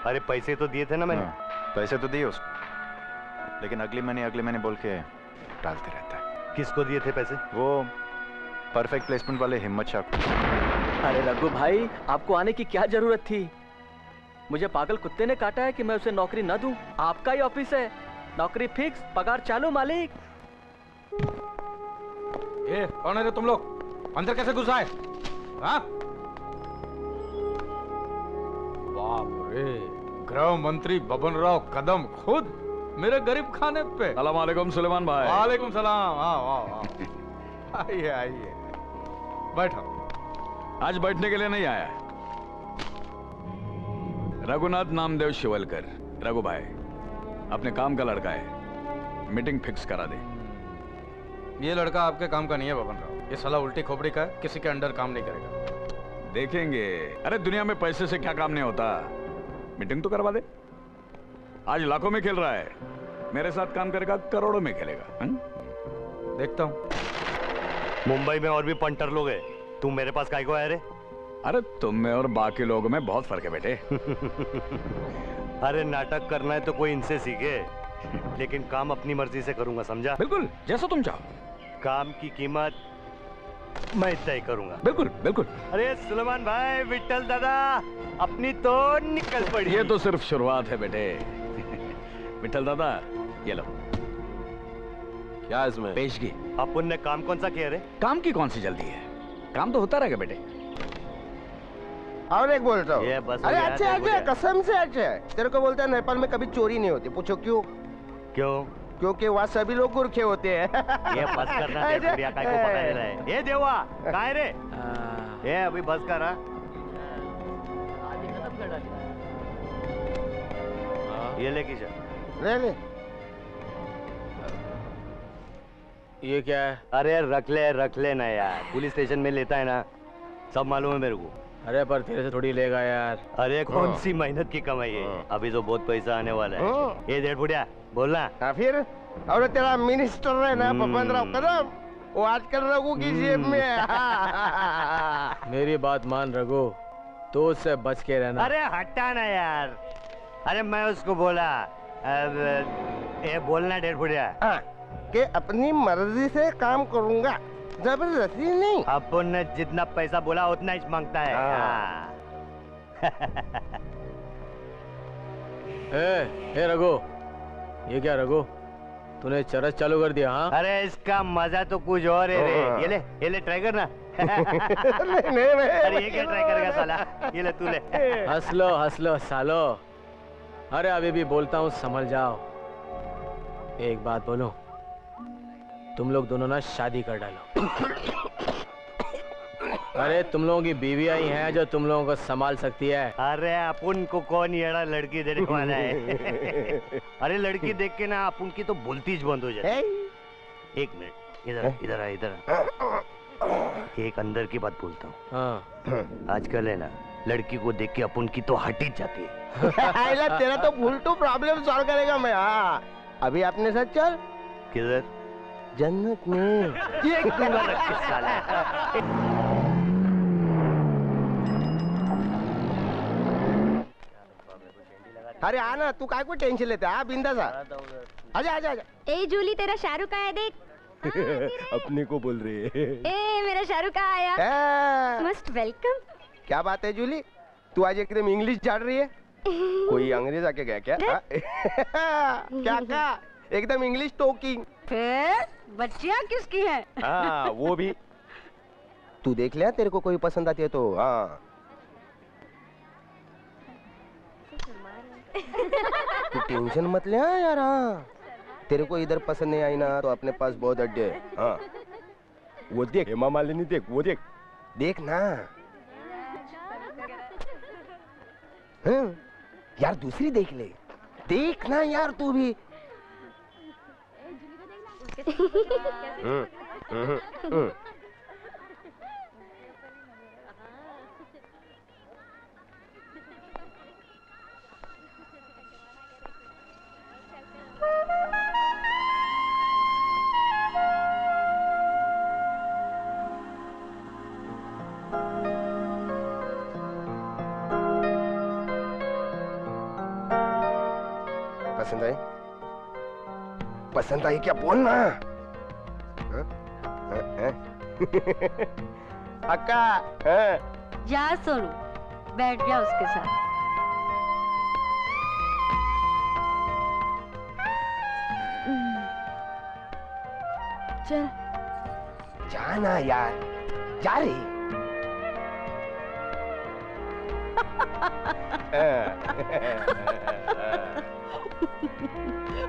अरे पैसे तो दिए थे ना मैंने। हाँ, पैसे तो दिए उसको, लेकिन अगले महीने बोल के डालते रहता है। किसको दिए थे पैसे? वो परफेक्ट प्लेसमेंट वाले हिम्मत शाह को। अरे रघु भाई, आपको आने की क्या जरूरत थी? मुझे पागल कुत्ते ने काटा है कि मैं उसे नौकरी न दूं। आपका ही ऑफिस है, नौकरी फिक्स, पगार चालू मालिक। ये कौन है रे तुम लोग? अंदर कैसे घुसा है? हाँ? बाप रे, गृह मंत्री बबन राव कदम खुद मेरे गरीब खाने पे। सलाम वालेकुम सुलेमान भाई। वालेकुम सलाम। आओ आइए आइए, बैठो। आज बैठने के लिए नहीं आया है। रघुनाथ नामदेव शिवलकर, रघु भाई अपने काम का लड़का है, मीटिंग फिक्स करा दे। ये लड़का आपके काम का नहीं है बबन राव, ये साला उल्टी खोपड़ी का है, किसी के अंडर काम नहीं करेगा। देखेंगे। अरे दुनिया में पैसे से क्या काम नहीं होता, मीटिंग तो करवा दे। आज लाखों में खेल रहा है, मेरे साथ काम करेगा करोड़ों में खेलेगा। देखता हूँ। मुंबई में और भी पंटर लोग हैं, तू मेरे पास काहे को आया रे? अरे तुम में और बाकी लोगों में बहुत फर्क है बेटे। अरे नाटक करना है तो कोई इनसे सीखे, लेकिन काम अपनी मर्जी से करूंगा, समझा? बिल्कुल जैसा तुम चाहो। काम की कीमत मैं तय करूंगा। बिल्कुल बिल्कुल। अरे सुलेमान भाई, विट्ठल दादा, अपनी तो निकल पड़ी। ये तो सिर्फ शुरुआत है बेटे। विट्ठल दादा ये लो। क्या इसमें? पेशगी। अपन ने काम कौन सा किया रे? काम की कौन सी जल्दी है, काम तो होता रहेगा बेटे। और एक बोलता हूँ। अरे अच्छे अच्छे, कसम से अच्छे। तेरे को बोलता है नेपाल में कभी चोरी नहीं होती, पूछो क्यों? क्यों? क्योंकि वहाँ सभी लोग गुरखे होते हैं। ये बस करना दे, बुढ़िया काय को पकड़ रहा है। ये देवा काय रे? ये अभी बस कर। ये ले किशन, ले ले। ये क्या है? अरे रख ले ना यार, पुलिस स्टेशन में लेता है ना, सब मालूम है मेरे को। अरे पर तेरे से थोड़ी लेगा यार। अरे कौन सी मेहनत की कमाई है, अभी तो बहुत पैसा आने वाला है। ये डेढ़ बुढ़िया बोलना। फिर और तेरा मिनिस्टर है ना बबन राव कदम, वो आजकल रघु की जेब में है। मेरी बात मान रघु, तो उससे बच के रहना। अरे हटा ना यार। अरे मैं उसको बोला, अब ये बोलना डेढ़ बुढ़िया कि अपनी मर्जी से काम करूंगा, जबरदस्ती नहीं। अपन ने जितना पैसा बोला उतना ही मांगता है। ए रघु, ये क्या रघु, तूने चरस चालू कर दिया? हाँ? अरे इसका मजा तो कुछ और है रे। ये ले ट्राई करना। अरे ये क्या ट्राई करेगा साला? ये ले तू ले। हंस लो सालो। अरे अभी भी बोलता हूँ, समझ जाओ। एक बात बोलो, तुम लोग दोनों ना शादी कर डालो। अरे तुम लोगों की बीवी आई है जो तुम लोगों को संभाल सकती है। अरे अपन को कौन येड़ा लड़की देने वाला है? अरे लड़की देख के ना अपन की तो बोलती ज बंद हो जाती। एक मिनट, इधर आ। एक अंदर की बात बोलता हूँ। हाँ। आजकल है ना, लड़की को देख के अपन की तो हट ही जाती है। तेरा तो फुल प्रॉब्लम सॉल्व करेगा मैं। हाँ, अभी अपने साथ चल। किधर? जन्नत में। ये दूंगा रख साला। अरे आना, तू काय को टेंशन लेते? आ बिंदास आ। आजा आजा आजा। ए जूली, तेरा शाहरुख आया देख। अपने को बोल रही है। ए मेरा शाहरुख आया। Must welcome. क्या बात है जूली, तू आज एकदम इंग्लिश झाड़ रही है? कोई अंग्रेज आके गया क्या? क्या क्या? एकदम इंग्लिश टॉकिंग। फिर बच्चियाँ किसकी हैं? हाँ वो भी। तू देख लिया, तेरे को कोई पसंद आती है तो। हाँ तू टेंशन मत ले यार। हाँ तेरे को इधर पसंद नहीं आई ना तो अपने पास बहुत अड्डे है। हाँ वो देख, हेमा मालिनी देख, वो देख, देख ना। हाँ यार दूसरी देख ले, देख ना यार तू भी। पसंद आई? पसंद आई क्या? बोल ना। अक्का। जा सोनू, बैठ जा उसके साथ। चल जाना यार, जा रही।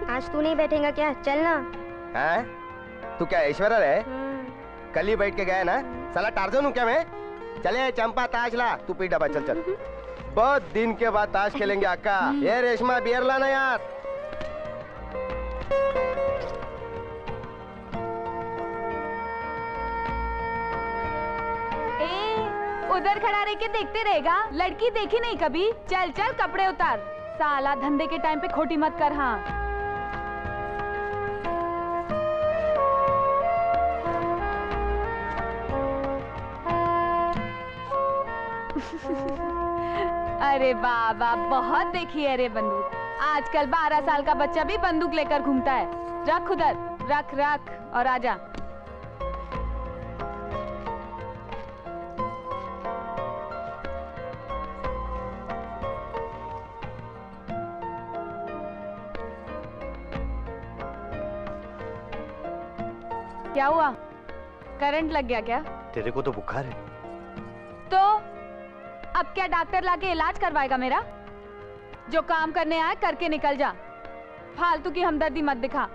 आज तू नहीं बैठेगा क्या? चल ना। हाँ? तू क्या ऐश्वर्या है? कल ही बैठ के गया ना साला टार्जन हूँ क्या मैं? चले चंपा ताश ला, तू पी डब्बा। चल चल, बहुत दिन के बाद ताश खेलेंगे अक्का। ये रेशमा बियर लाना यार। उधर खड़ा रह के देखते रहेगा? लड़की देखी नहीं कभी? चल चल कपड़े उतार। साला धंधे के टाइम पे खोटी मत कर। हाँ अरे बाबा, बहुत देखी है रे बंदूक। आजकल 12 साल का बच्चा भी बंदूक लेकर घूमता है। रख उधर, रख रख और आजा। क्या हुआ? करंट लग गया क्या? तेरे को तो बुखार है। तो अब क्या डॉक्टर लाके इलाज करवाएगा मेरा? जो काम करने आया करके निकल जा। फालतू की हमदर्दी मत दिखा,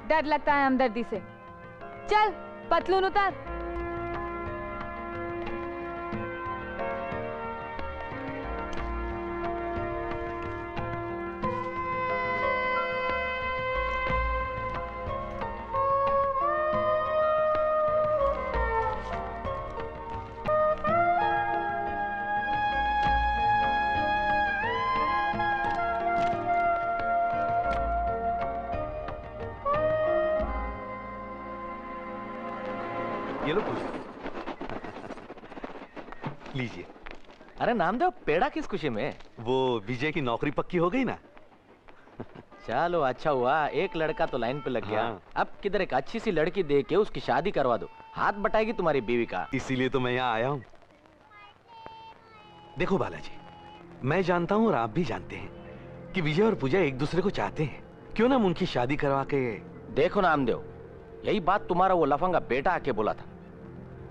डर लगता है हमदर्दी से। चल पतलून उतार। ये लो पूछ लीजिए। अरे नामदेव, पेड़ा किस खुशी में? वो विजय की नौकरी पक्की हो गई ना। चलो अच्छा हुआ, एक लड़का तो लाइन पे लग गया। हाँ। अब किधर एक अच्छी सी लड़की दे के उसकी शादी करवा दो, हाथ बटाएगी तुम्हारी बीवी का। इसीलिए तो मैं यहाँ आया हूँ। देखो बालाजी, मैं जानता हूँ और आप भी जानते हैं कि विजय और पूजा एक दूसरे को चाहते हैं। क्यों ना हम उनकी शादी करवा के। देखो नामदेव, यही बात तुम्हारा वो लफंगा बेटा आके बोला था।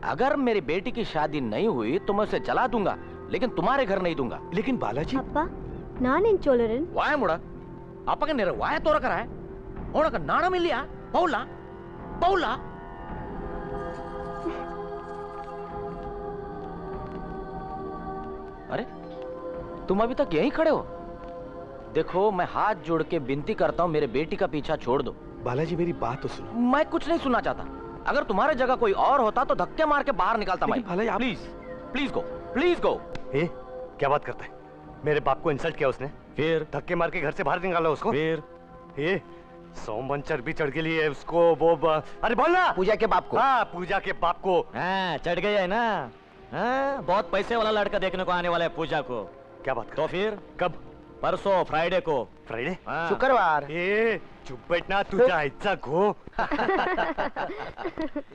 अगर मेरी बेटी की शादी नहीं हुई तो मैं उसे जला दूंगा, लेकिन तुम्हारे घर नहीं दूंगा। लेकिन बालाजी ಅಪ್ಪ ನಾನೇನ್ ಚೋಳರನ್ ವಾಯ ಮುಡ ಅಪ್ಪಗೆ ನೆರ ವಾಯ ತೋರಕರ ಅವಳಕ ನಾಣಂ ಇಲ್ಲಿಯಾ ಪೌಲಾ ಪೌಲಾ अरे तुम अभी तक यहीं खड़े हो? देखो मैं हाथ जोड़ के विनती करता हूँ, मेरे बेटी का पीछा छोड़ दो। बालाजी मेरी बात तो सुनो। मैं कुछ नहीं सुनना चाहता। अगर तुम्हारे जगह कोई और होता तो धक्के मार के बाहर निकालता मैं। बालाजी आप please please go, please go. क्या बात करता है? मेरे बाप को इंसल्ट किया उसने, फिर धक्के मार के घर से बाहर निकाला उसको। फिर ये सोमन चर्बी चढ़ के लिए उसको वो अरे बोलना पूजा के बाप को। हाँ पूजा के बाप को। हाँ चढ़ गया है ना। हाँ बहुत पैसे वाला लड़का देखने को आने वाला है पूजा को। क्या बात तो फिर कब? परसों फ्राइडे को। फ्राइडे? शुक्रवार। चुप बैठना तुझा इच्छा घो।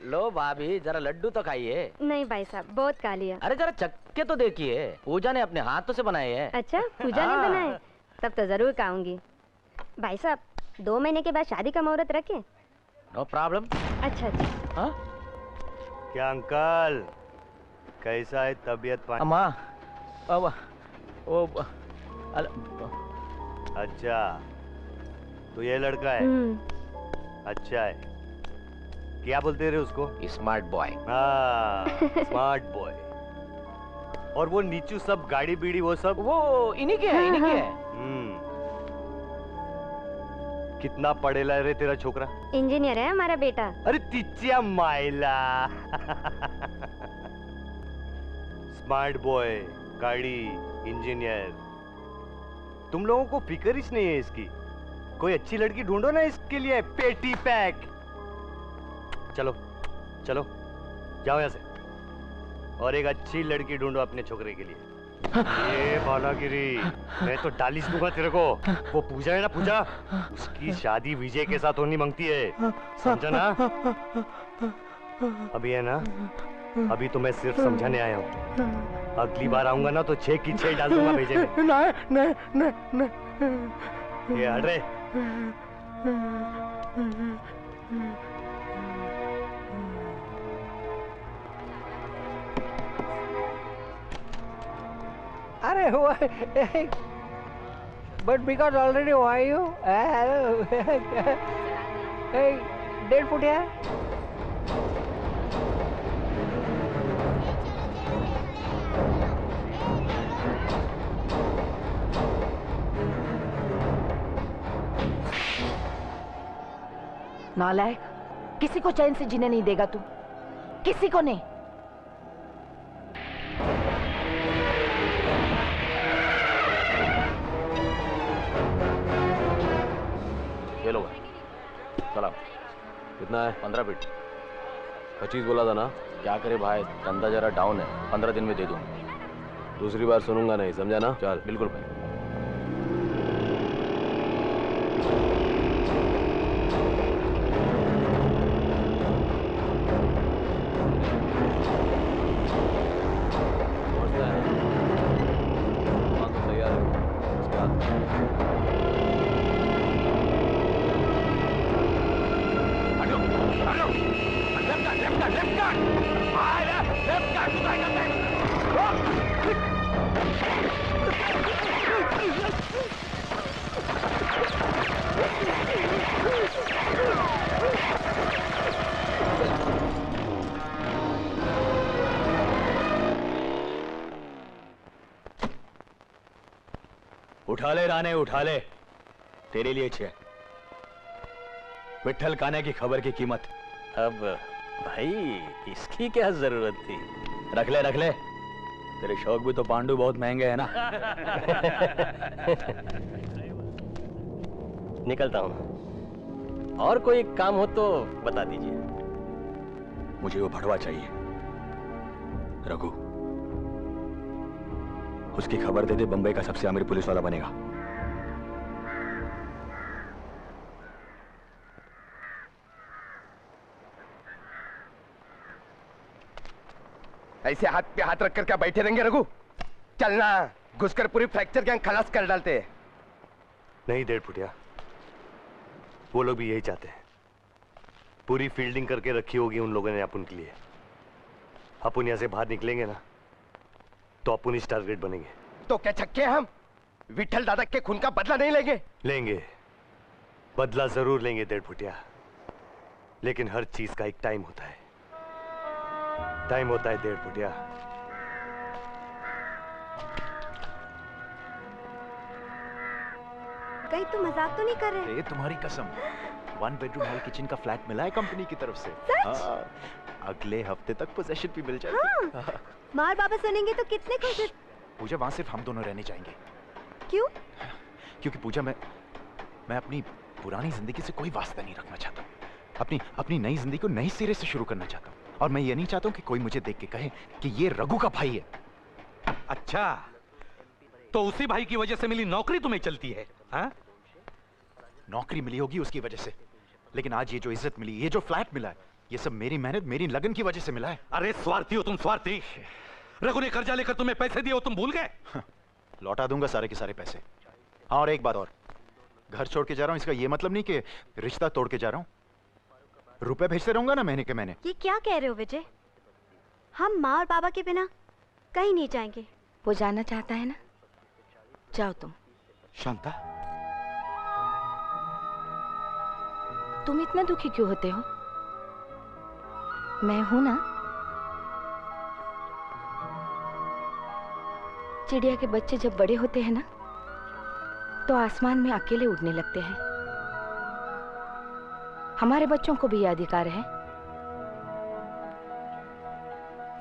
लो भाभी जरा लड्डू तो खाइए। नहीं भाई साहब बहुत खा लिया। अरे जरा चक्के तो देखिए, पूजा ने अपने हाथों से बनाए हैं। अच्छा पूजा ने बनाए? तब तो जरूर खाऊंगी। भाई साहब 2 महीने के बाद शादी का मुहूर्त रखे? No problem. अच्छा अच्छा। हाँ? क्या अंकल कैसा है तबीयत पानी? अम्मा अच्छा तो ये लड़का है? अच्छा है। क्या बोलते रहे उसको? Smart boy. हाँ स्मार्ट बॉय। और वो नीचू सब गाड़ी बीड़ी वो सब वो इन्हीं के है, इन्हीं के है। कितना पढ़ेला रे तेरा छोकरा? इंजीनियर है हमारा बेटा। अरे तिचिया माइला। स्मार्ट बॉय, गाड़ी, इंजीनियर, तुम लोगों को फिक्र ही नहीं है इसकी। कोई अच्छी लड़की ढूंढो ना इसके लिए, पेटी पैक। चलो चलो जाओ यहाँ से, और एक अच्छी लड़की ढूंढो अपने छोकरे के लिए। ये बालागिरी मैं तो डालिस दूंगा तेरे को। वो पूजा है ना पूजा, उसकी शादी विजय के साथ होनी मांगती है, समझा ना? अभी है ना, अभी तो मैं सिर्फ समझाने आया हूँ। अगली बार आऊंगा ना तो 6 की 6 डाल दूंगा भेजे में। नहीं। ये हट रे। अरे हुआ but because already why you hey डेढ़ फुट है। नालायक, किसी को चैन से जीने नहीं देगा तू, किसी को नहीं। ये लो चला। कितना है? 15 फीट। 25 बोला था ना? क्या करे भाई, धंधा जरा डाउन है, 15 दिन में दे दूं। दूसरी बार सुनूंगा नहीं, समझा ना? चल। बिल्कुल भाई। उठा ले राणे, उठा ले, तेरे लिए 6। विट्ठल कान्हा की खबर की कीमत। अब भाई इसकी क्या जरूरत थी? रख ले रख ले, तेरे शौक भी तो पांडु बहुत महंगे हैं ना। निकलता हूं, और कोई काम हो तो बता दीजिए। मुझे वो भड़वा चाहिए, रघु। उसकी खबर दे दे, बंबई का सबसे अमीर पुलिस वाला बनेगा। ऐसे हाथ पे हाथ रखकर क्या बैठे रहेंगे रघु? चलना, घुसकर पूरी फ्रैक्चर गैंग खलास कर डालते हैं। नहीं डेढ़ फुटिया, वो लोग भी यही चाहते हैं। पूरी फील्डिंग करके रखी होगी उन लोगों ने अपन के लिए। अपन यहाँ से बाहर निकलेंगे ना तो अपन ही टारगेट बनेंगे। तो क्या छक्के हम विठल दादा के खून का बदला नहीं लेंगे? लेंगे, बदला जरूर लेंगे डेढ़ फुटिया, लेकिन हर चीज का एक टाइम होता है। टाइम होता है डेढ़ फुटिया। कहीं तुम मजाक तो नहीं कर रहे? तुम्हारी कसम, 1 बेडरूम हॉल किचन का फ्लैट मिला है कंपनी की तरफ से। अगले हफ्ते तक पोजेशन भी मिल जाएगी। हाँ। मार बाबा सुनेंगे तो कितने खुश। पूजा, वहां सिर्फ हम दोनों रहने जाएंगे। क्यों? क्योंकि पूजा, मैं अपनी पुरानी जिंदगी से कोई वास्ता नहीं रखना चाहता। अपनी नई जिंदगी को नए सिरे से शुरू करना चाहता हूँ। और मैं ये नहीं चाहता हूँ कि कोई मुझे देख के कहे कि ये रघु का भाई है। अच्छा, तो उसी भाई की वजह से मिली नौकरी तुम्हें चलती है? हाँ? नौकरी मिली होगी उसकी वजह से, लेकिन आज ये जो इज्जत मिली, ये जो फ्लैट मिला है, ये सब मेरी मेहनत, मेरी लगन की वजह से मिला है। अरे स्वार्थी हो तुम, स्वार्थी। रघु ने कर्जा लेकर तुम्हें पैसे दिए हो, तुम भूल गए? लौटा दूंगा सारे के सारे पैसे। हाँ, और एक बात और, घर छोड़ के जा रहा हूँ इसका ये मतलब नहीं कि रिश्ता तोड़ के जा रहा हूँ। रुपए भेजते रहूंगा ना महीने के महीने। ये क्या कह रहे हो विजय? हम माँ और बाबा के बिना कहीं नहीं जाएंगे। वो जाना चाहता है ना, जाओ तुम। शांता, तुम इतना दुखी क्यों होते हो? मैं हूं ना। चिड़िया के बच्चे जब बड़े होते हैं ना तो आसमान में अकेले उड़ने लगते हैं। हमारे बच्चों को भी यह अधिकार है।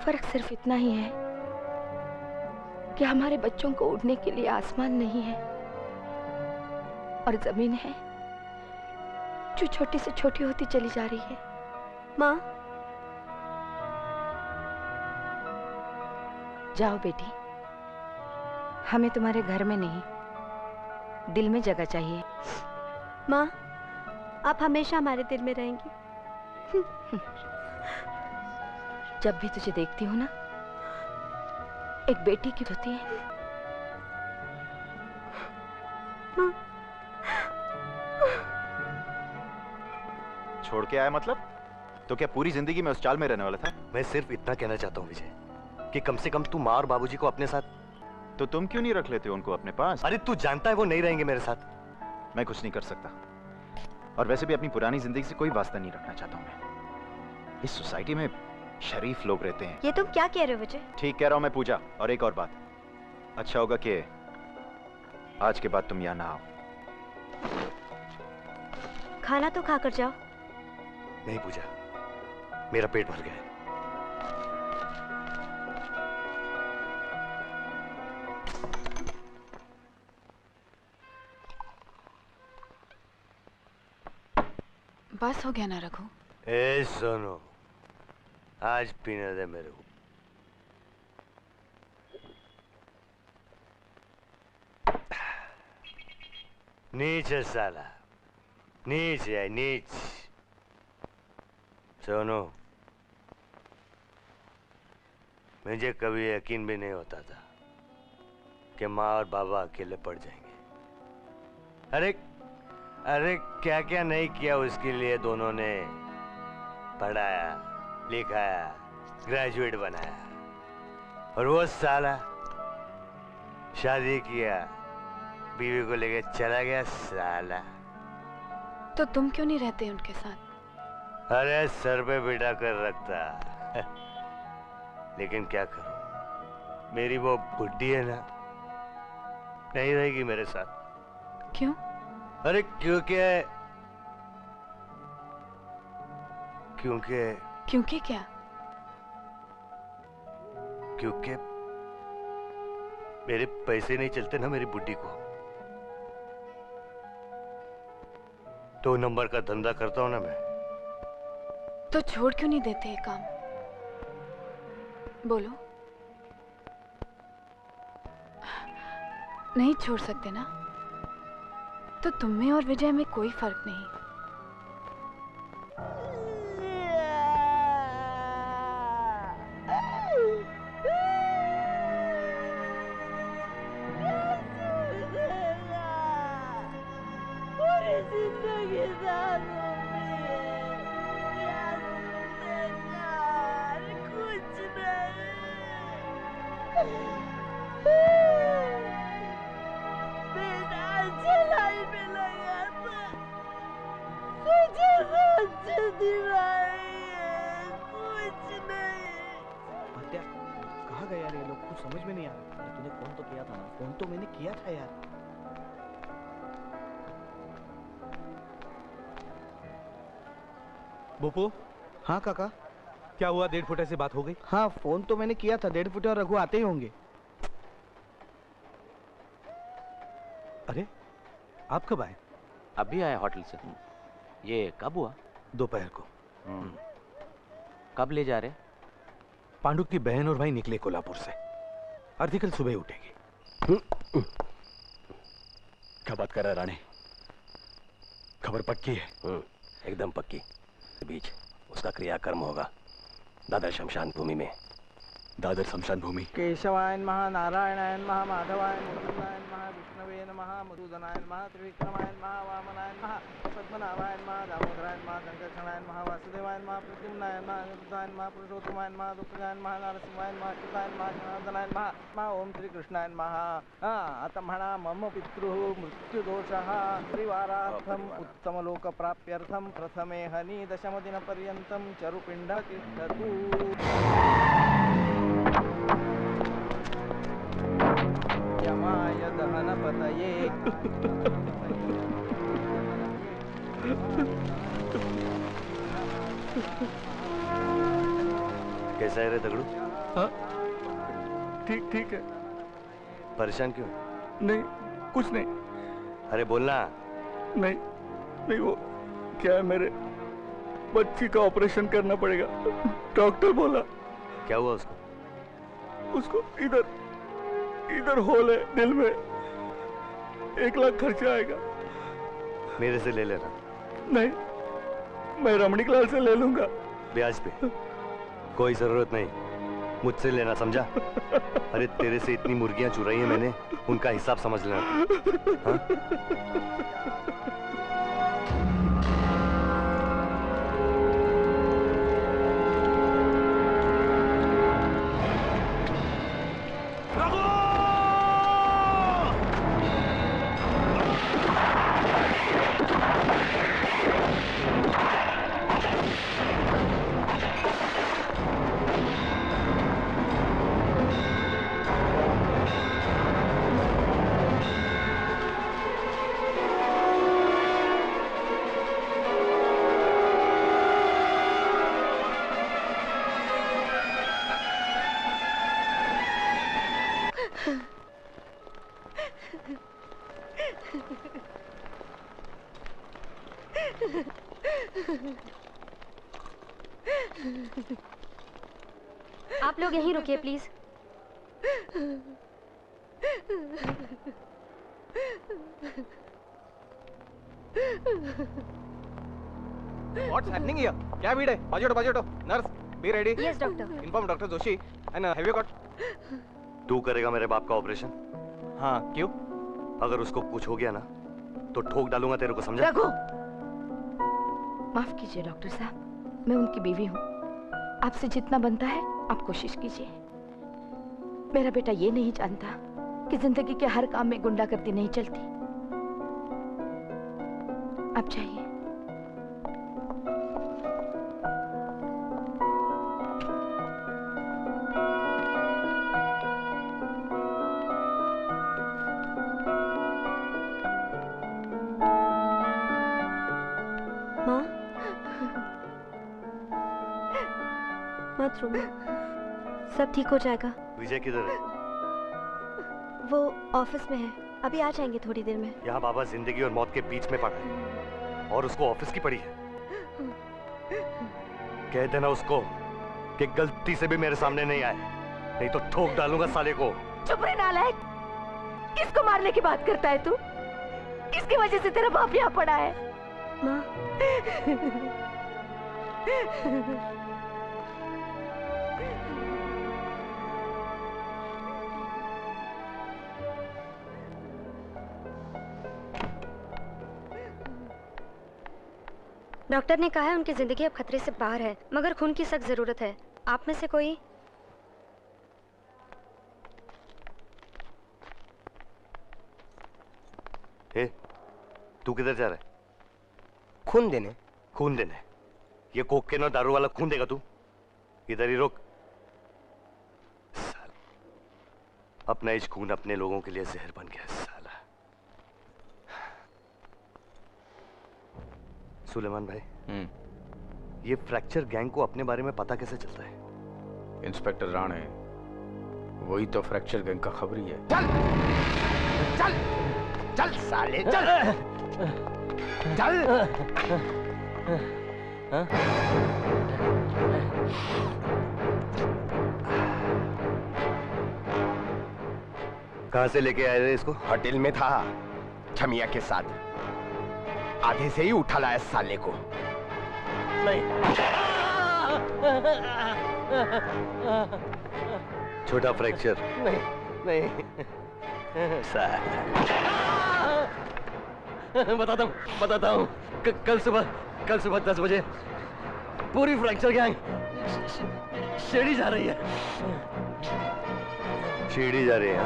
फर्क सिर्फ इतना ही है कि हमारे बच्चों को उड़ने के लिए आसमान नहीं है और जमीन है जो छोटी से छोटी होती चली जा रही है। माँ, जाओ बेटी, हमें तुम्हारे घर में नहीं, दिल में जगह चाहिए। माँ, आप हमेशा हमारे दिल में रहेंगी। जब भी तुझे देखती हूँ ना, एक बेटी की होती है। माँ, छोड़ के आया मतलब? तो क्या पूरी जिंदगी में उस चाल में रहने वाला था? मैं सिर्फ इतना कहना चाहता हूँ विजय कि कम से कम तू माँ और बाबूजी को अपने साथ। तो तुम क्यों नहीं रख लेते उनको अपने पास? अरे तू जानता है वो नहीं रहेंगे मेरे साथ। मैं कुछ नहीं कर सकता, और वैसे भी अपनी पुरानी जिंदगी से कोई वास्ता नहीं रखना चाहता हूँ मैं। इस सोसाइटी में शरीफ लोग रहते हैं। ये तुम क्या कह रहे हो विजय? ठीक कह रहा हूँ मैं पूजा। और एक और बात, अच्छा होगा कि आज के बाद तुम यहाँ ना आओ। खाना तो खाकर जाओ। नहीं पूजा, मेरा पेट भर गया है। बस हो गया ना रघु? ए सुनो, आज पीने दे मेरे को। नीचे साला, नीचे है नीच। सुनो, मुझे कभी यकीन भी नहीं होता था कि माँ और बाबा अकेले पड़ जाएंगे। अरे क्या क्या नहीं किया उसके लिए दोनों ने। पढ़ाया, लिखाया, ग्रेजुएट बनाया, और वो साला शादी किया, बीवी को लेके चला गया साला। तो तुम क्यों नहीं रहते उनके साथ? अरे सर पे बिठा कर रखता। लेकिन क्या करूं, मेरी वो बुड्ढी है ना, नहीं रहेगी मेरे साथ। क्यों? अरे क्योंकि क्या? क्योंकि मेरे पैसे नहीं चलते ना मेरी बुड्ढी को। 2 नंबर का धंधा करता हूं ना मैं। तो छोड़ क्यों नहीं देते ये काम? बोलो। नहीं छोड़ सकते ना? तो तुम में और विजय में कोई फर्क नहीं। कुछ नहीं बिना जलाई में लगा था, मुझे अच्छे दिलाई है, कुछ नहीं। कहाँ गए यार ये लोग? कुछ समझ में नहीं आ रहा। तूने फोन तो किया था ना? फोन तो मैंने किया था यार। बोपो, हाँ काका। क्या हुआ? 1.5 फुटे से बात हो गई? हाँ फोन तो मैंने किया था। 1.5 फुटे और रघु आते ही होंगे। अरे आप कब आए? अभी आया होटल से। ये कब हुआ? दोपहर को। कब ले जा रहे? पांडु की बहन और भाई निकले कोल्हापुर से। आरती कल सुबह उठेगी। क्या बात कर रहा है रानी? खबर पक्की है? एकदम पक्की। बीच उसका क्रियाकर्म होगा दादर शमशान भूमि में। दादर शमशान भूमि। केशवाय नमः, नारायणाय नमः, माधवाय मुकुंदाय नमः, विष्णवे नमः, मधुसूदनाय नमः, त्रिविक्रमाय नमः, वामनाय नमः, पद्मनाभाय नमः, दामोदराय नमः, संकर्षणाय नमः, वासुदेवाय नमः, प्रद्युम्नाय नमः, अनिरुद्धाय नमः, पुरुषोत्तमाय नमः, दुःखदाय नमः, नरसिंहाय नमः, अच्युताय नमः, जनार्दनाय नमः, ओम श्री कृष्णाय नमः। अथ म्हणा मम पितृः मृत्युदोषः परिवारार्थम् उत्तमलोकप्राप्त्यर्थं प्रथमे हनि दशमदिनपर्यन्तं चरुपिण्डः तिष्ठतु। यमाय दहनपतये कैसा है रे तगड़ू? हाँ ठीक ठीक है। परेशान क्यों? नहीं कुछ नहीं। अरे बोलना। नहीं नहीं वो क्या है, मेरे बच्ची का ऑपरेशन करना पड़ेगा। डॉक्टर बोला। क्या हुआ उसको? उसको इधर होल है दिल में। 1 लाख खर्चा आएगा। मेरे से ले लेना। नहीं मैं रमणीक लाल से ले लूंगा। ब्याज पे। कोई जरूरत नहीं, मुझसे लेना, समझा? अरे तेरे से इतनी मुर्गियां चुराई हैं मैंने, उनका हिसाब समझ लेना। हाँ? आप लोग यहीं रुकिए प्लीज। What's happening here? क्या भीड़ है? बाजू nurse be ready. Yes, doctor. Inform doctor Joshi and have you got? तू करेगा मेरे बाप का ऑपरेशन? हाँ क्यों? अगर उसको कुछ हो गया ना तो ठोक डालूंगा तेरे को, समझा? रघु, माफ कीजिए डॉक्टर साहब, मैं उनकी बीवी हूँ। आपसे जितना बनता है आप कोशिश कीजिए। मेरा बेटा ये नहीं जानता कि जिंदगी के हर काम में गुंडागर्दी नहीं चलती। आप जाइए। मत रो, सब ठीक हो जाएगा। विजय किधर है? वो ऑफिस में है, अभी आ जाएंगे थोड़ी देर में। यहाँ बाबा जिंदगी और मौत के बीच में पड़ा है और उसको ऑफिस की पड़ी है। कह देना उसको कि गलती से भी मेरे सामने नहीं आए, नहीं तो ठोक डालूंगा साले को। चुप रे नालायक, किसको मारने की बात करता है तू? किसकी वजह से तेरा बाप यहाँ पड़ा है? माँ डॉक्टर ने कहा है उनकी जिंदगी अब खतरे से बाहर है, मगर खून की सख्त जरूरत है। आप में से कोई? ए, तू किधर जा रहा है? खून देने। खून देने? ये कोकेन और दारू वाला खून देगा तू? इधर ही रुक। साला अपना इस खून अपने लोगों के लिए जहर बन गया साला। सुलेमान भाई, ये फ्रैक्चर गैंग को अपने बारे में पता कैसे चलता है? इंस्पेक्टर राणे, वही तो फ्रैक्चर गैंग का खबरी है। चल चल चल साले चल चल। कहां से लेके आए थे इसको? होटल में था छमिया के साथ। आधे से ही उठा लाया साले को। नहीं। छोटा फ्रैक्चर। नहीं नहीं। बताता हूँ कल सुबह 10 बजे पूरी फ्रैक्चर गैंग शिरडी जा रही है। शिरडी जा रही है?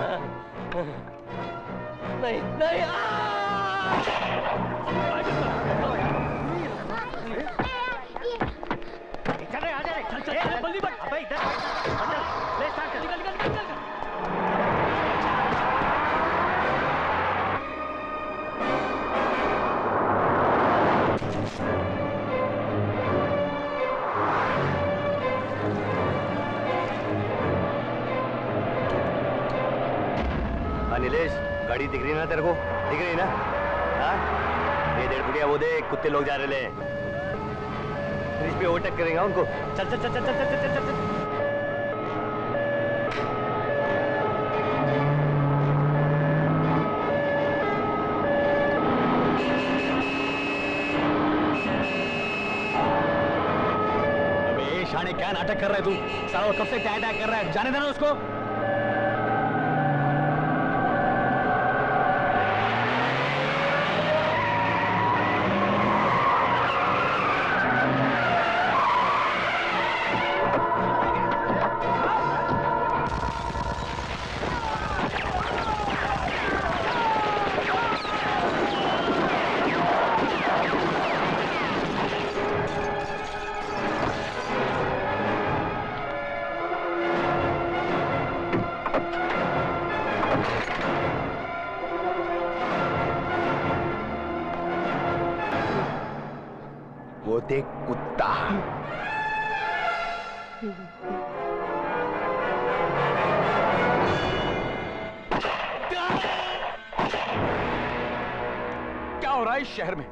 नहीं नहीं। चल बल्ली बट अबे इधर ले स्टार्ट कर। निकल। नीलेश, गाड़ी दिख रही है ना तेरे को? दिख रही है ना? हाँ? ये 1.5 फुटिया वो दे, कुत्ते लोग जा रहे हैं। ब्रिज पे ओवरटेक करेंगे उनको। चल। अबे शाने, क्या नाटक कर रहा है तू? साला कब से टाइट कर रहा है, जाने देना उसको। वो देख कुत्ता। क्या हो रहा है इस शहर में?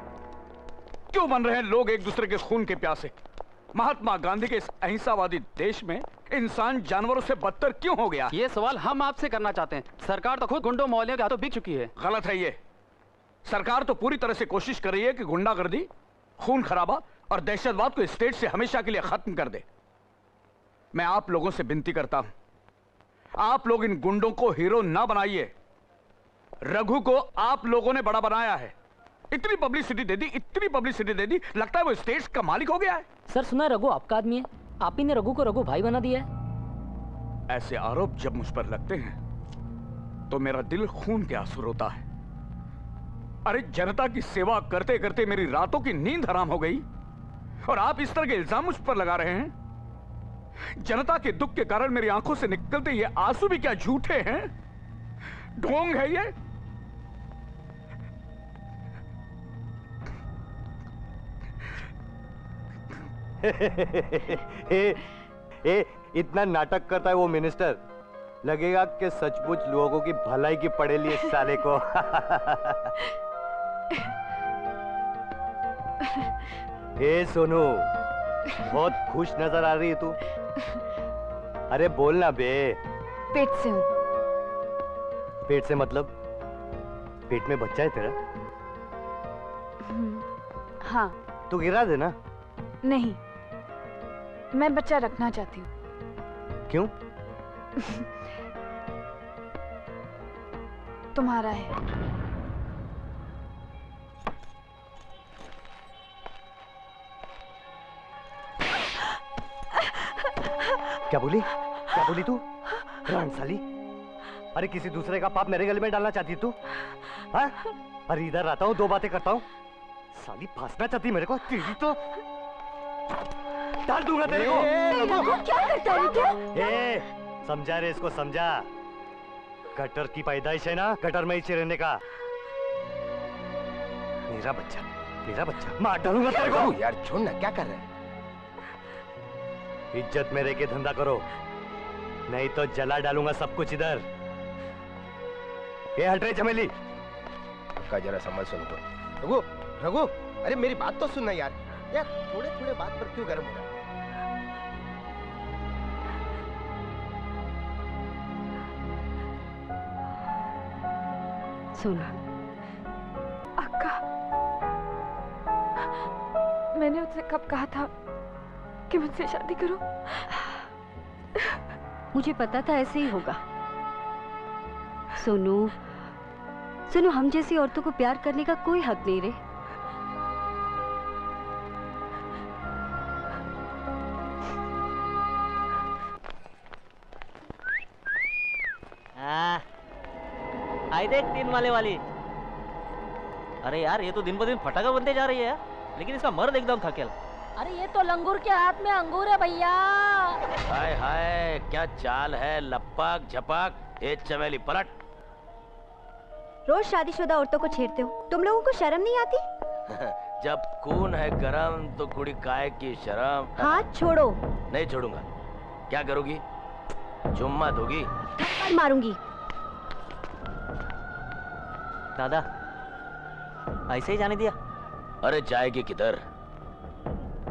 क्यों बन रहे हैं लोग एक दूसरे के खून के प्यासे? महात्मा गांधी के इस अहिंसावादी देश में इंसान जानवरों से बदतर क्यों हो गया? ये सवाल हम आपसे करना चाहते हैं। सरकार तो खुद गुंडों मौलियों के हाथों बिक चुकी है। गलत है ये। सरकार तो पूरी तरह से कोशिश कर रही है कि गुंडागर्दी, खून खराबा और दहशतवाद को स्टेट से हमेशा के लिए खत्म कर दे। मैं आप लोगों से विनती करता हूं, आप लोग इन गुंडों को हीरो ना बनाइए। रघु को आप लोगों ने बड़ा बनाया है। इतनी पब्लिसिटी दे दी, लगता है वो स्टेट का मालिक हो गया है। सर सुना है रघु आपका आदमी है, आप ही ने रघु को रघु भाई बना दिया है। ऐसे आरोप जब मुझ पर लगते हैं तो मेरा दिल खून के आंसू रोता है। अरे जनता की सेवा करते करते मेरी रातों की नींद हराम हो गई और आप इस तरह के इल्जाम मुझ पर लगा रहे हैं। जनता के दुख के कारण मेरी आंखों से निकलते ये आंसू भी क्या झूठे हैं? ढोंग है ये? इतना नाटक करता है वो मिनिस्टर, लगेगा कि सचमुच लोगों की भलाई की पड़ेली इस साले को। ए सोनू, बहुत खुश नजर आ रही है तू। अरे बोलना बे। पेट से हूँ। पेट से मतलब पेट में बच्चा है तेरा? हाँ। तू गिरा देना। नहीं, मैं बच्चा रखना चाहती हूँ। क्यों? तुम्हारा है। क्या बोली तू? रान साली, अरे किसी दूसरे का पाप मेरे गले में डालना चाहती तू? हाँ? अरे इधर आता हूँ, 2 बातें करता हूँ, साली फांसना चाहती मेरे को। तेरी तो डाल दूंगा तेरे को। क्या करता है क्या? समझा रे इसको, समझा। गटर की पैदाइश है ना, गटर में ही रहने का। मेरा बच्चा मार डालूंगा तेरे को। यार छोड़ ना, क्या कर रहे हैं? इज्जत में रह के धंधा करो, नहीं तो जला डालूंगा सब कुछ इधर। ये हट रहे चमेली का जरा संभल सुन तो। रघु, रघु, अरे मेरी बात तो सुनना यार। यार थोड़े थोड़े बात पर क्यों गर्म हो रहा है? सुन अक्का, मैंने उससे कब कहा था कि मुझसे शादी करो? मुझे पता था ऐसे ही होगा। सोनू, सोनू, हम जैसी औरतों को प्यार करने का कोई हक नहीं रे। आई देख 3 माले वाली। अरे यार ये तो दिन ब दिन फटाका बनते जा रही है यार, लेकिन इसका मर्द एकदम थकेला। अरे ये तो लंगूर के हाथ में अंगूर है भैया। हाय हाय क्या चाल है, लपक झपक। ए चमेली पलट। रोज शादीशुदा औरतों को छेड़ते हो, तुम लोगों को शर्म नहीं आती? जब खून है गरम तो कुड़ी काय की शर्म। हाथ छोड़ो। नहीं छोड़ूंगा। क्या करोगी? चुम्मा दोगी? थप्पड़ मारूंगी। दादा ऐसे ही जाने दिया? अरे जाएगी किधर,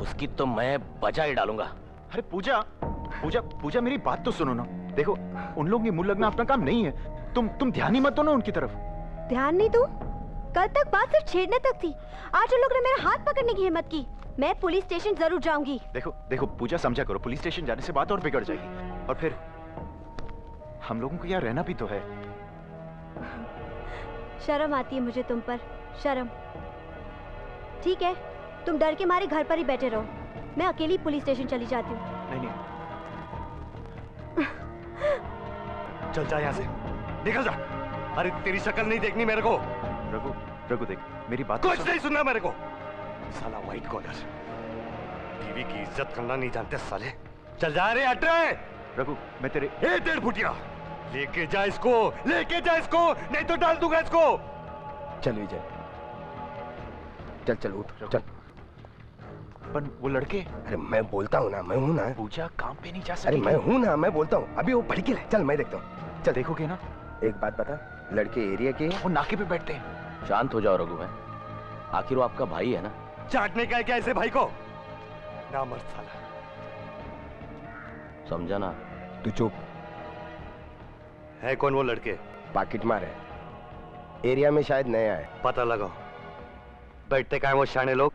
उसकी तो मैं बजा ही डालूंगा। अरे पूजा, पूजा, पूजा मेरी बात तो सुनो ना। देखो उन लोगों की मुंह लगना अपना काम नहीं है। तुम ध्यान ही मत दो ना उनकी तरफ। ध्यान नहीं दूं? कल तक बात सिर्फ छेड़ने तक थी, आज उन लोगों ने मेरा हाथ पकड़ने की हिम्मत की। मैं पुलिस स्टेशन जरूर जाऊंगी। देखो देखो पूजा, समझा करो, पुलिस स्टेशन जाने से बात और बिगड़ जाएगी। और फिर हम लोगों को यहाँ रहना भी तो है। शर्म आती है मुझे तुम पर, शर्म। ठीक है, तुम डर के मारे घर पर ही बैठे रहो, मैं अकेली पुलिस स्टेशन चली जाती हूँ। नहीं, चल जा यहाँ से, निकल जा। अरे तेरी शक्ल नहीं देखनी मेरे को। रघु, रघु देख मेरी बात कुछ नहीं सुनना मेरे को। साला व्हाइट कॉलर, बीवी की इज्जत करना नहीं जानते साले। चल जा रे, हट रहे। रघु मैं तेरे 1.5 फुटिया लेके जा इसको, लेके जा इसको, नहीं तो डाल दूंगा इसको। चल विजय, चल चल उठ, चल। पर वो लड़के? अरे मैं बोलता हूँ ना, मैं हूँ ना। पूजा काम पे नहीं जा सकती। अरे मैं हूँ ना, मैं बोलता हूँ। अभी वो भड़कील है, चल मैं देखता हूँ। चल देखोगे ना। एक बात बता, लड़के एरिया के वो नाके पे बैठते हैं। शांत हो जाओ रघु भाई, आखिर वो आपका भाई है ना। चाटने का है क्या ऐसे भाई को? ना मर्द साला। समझा ना? तू चुप। है कौन वो लड़के? पाकिट मार है, एरिया में शायद नया है। पता लगाओ। बैठते क्या है वो शाने लोग?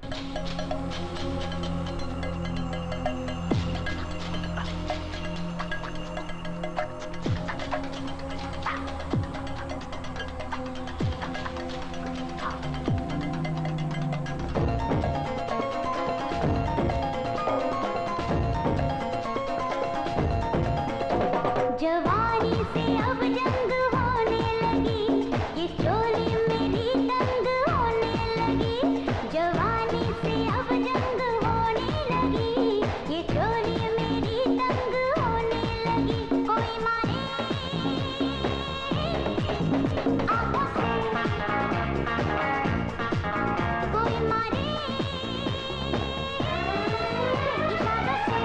जवानी से अब जंग होने लगी, ये चोली मेरी तंग होने लगी। जवानी से अब जंग होने लगी, ये चोली मेरी तंग होने लगी। कोई मारे आंखों से, कोई मारे इशारों से।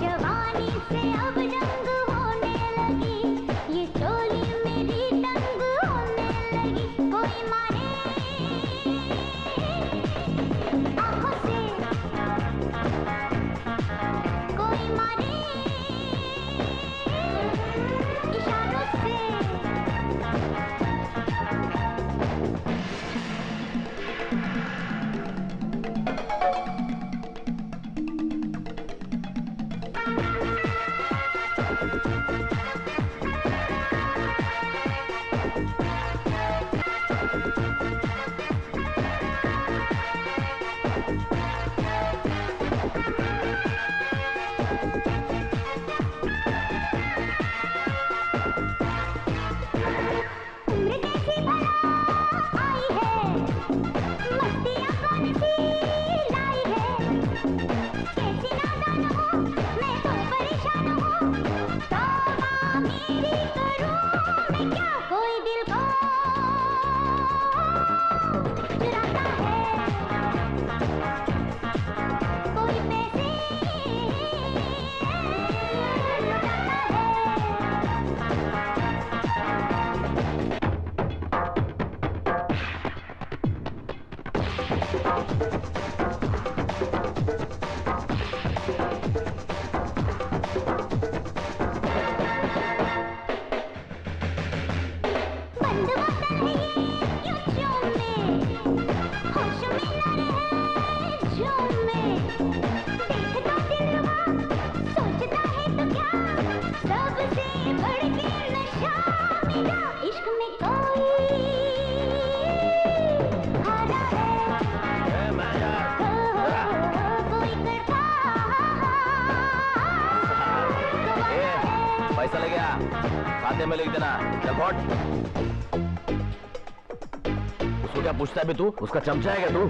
जवानी से अब जंग होने लगी, ये चोली मेरी तंग होने लगी। कोई मारे आंखों से, कोई मारे इशारों से। मेरी करूं मैं क्या कोई दिल को चुराता है कोई पैसे बंद बोतल है ये यूं में होश में न रहे झूम में देखता दिलवा सोचता है तो क्या सबसे बढ़ के नशा मेरा इश्क में कोई हारा है कोई करता पैसा ले गया खाते में लिख देना। चल फोड़। उसको क्या पूछता है बे तू? उसका चमचा है क्या तू?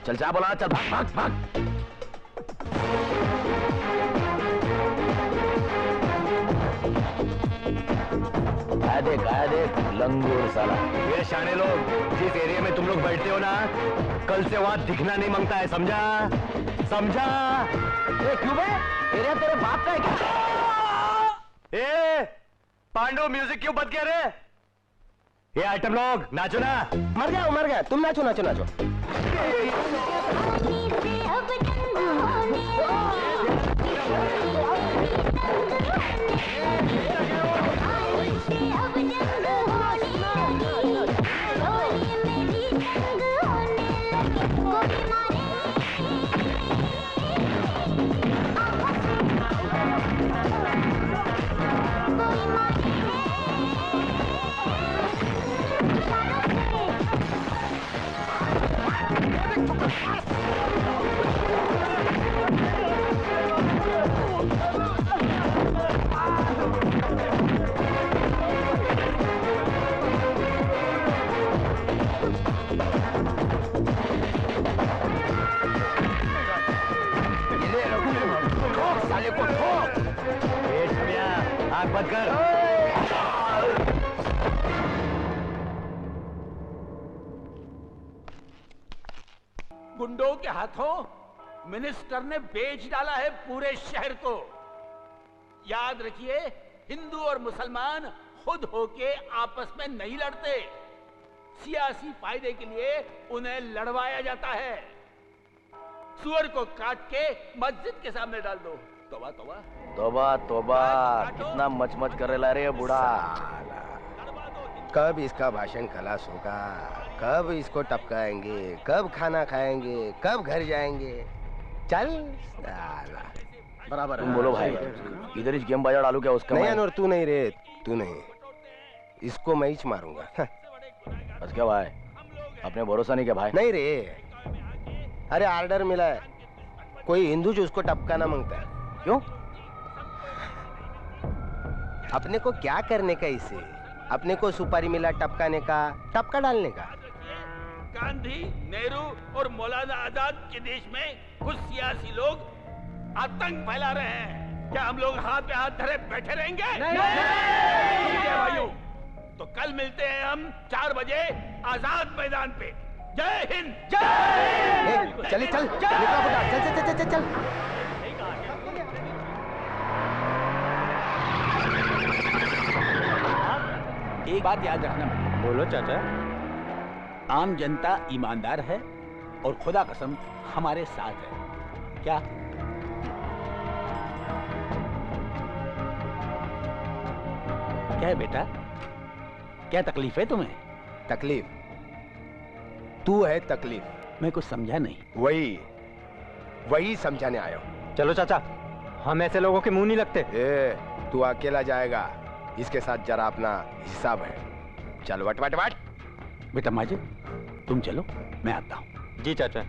चल जा बोला, चल भाग भाग भाग। आया देख लंगूर साला। ये शाने लोग, जिस एरिया में तुम लोग बैठते हो ना, कल से वहां दिखना नहीं मांगता है, समझा? समझा? क्यों बे? एरिया तेरे बाप का है क्या? ए पांडु, म्यूजिक क्यों बंद किया रे? ये आइटम लोग नाचो ना। मर गया तुम नाचो नाचो नाचो। आग बंद कर। गुंडों के हाथों मिनिस्टर ने बेच डाला है पूरे शहर को। याद रखिए, हिंदू और मुसलमान खुद होके आपस में नहीं लड़ते, सियासी फायदे के लिए उन्हें लड़वाया जाता है। सुअर को काट के मस्जिद के सामने डाल दो। तौबा तौबा तौबा तौबा, कितना मचमच कर रहा है बूढ़ा। कब इसका भाषण खलास होगा? कब इसको टपकाएंगे? कब खाना खाएंगे? कब घर जाएंगे? चल साला। बराबर तुम बोलो भाई, इधर ही गेम बाजार डालू क्या उसका? नहीं अनवर, तू नहीं रे, तू नहीं, इसको मैं ही मारूंगा। बस क्या भाई, अपने भरोसा नहीं क्या भाई? नहीं रे, अरे ऑर्डर मिला है, कोई हिंदू जो उसको टपकाना मांगता है। क्यों? अपने को क्या करने का इसे? अपने को सुपारी मिला टपकाने का, टपका डालने का। गांधी, नेहरू और मौलाना आजाद के देश में कुछ सियासी लोग आतंक फैला रहे हैं। क्या हम लोग हाथ पे हाथ धरे बैठे रहेंगे? नहीं भाइयों, तो कल मिलते हैं हम 4 बजे आजाद मैदान पे। जय हिंद। चलिए चल, चल चल चल चल चल। एक बात याद रखना। बोलो चाचा। आम जनता ईमानदार है और खुदा कसम हमारे साथ है। क्या? क्या है बेटा, क्या तकलीफ है तुम्हें? तकलीफ? तू है तकलीफ। मैं कुछ समझा नहीं। वही समझाने आया हूँ। चलो चाचा, हम ऐसे लोगों के मुंह नहीं लगते। तू अकेला जाएगा, इसके साथ जरा अपना हिसाब है। चल वट वट वट। बेटा माजिद, तुम चलो, मैं आता हूँ। जी चाचा।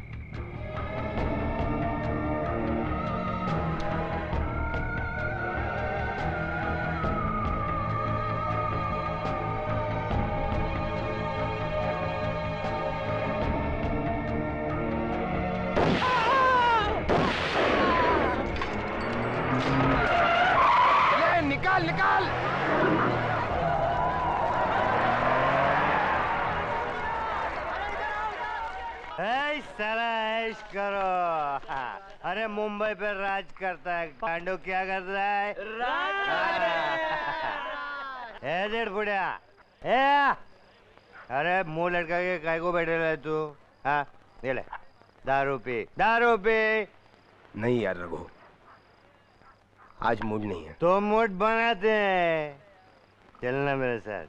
निकाल निकाल। ऐश करो। अरे मुंबई पे राज करता है, पांडु क्या करता है? ए डेढ़ बुढ़िया, ए अरे मुंह लटका के काय को बैठे रहे तू? हाँ ये ले, दारू पी, दारू पी। नहीं यार रघु, आज मूड नहीं है। तो मूड बनाते हैं, चलना मेरे साथ।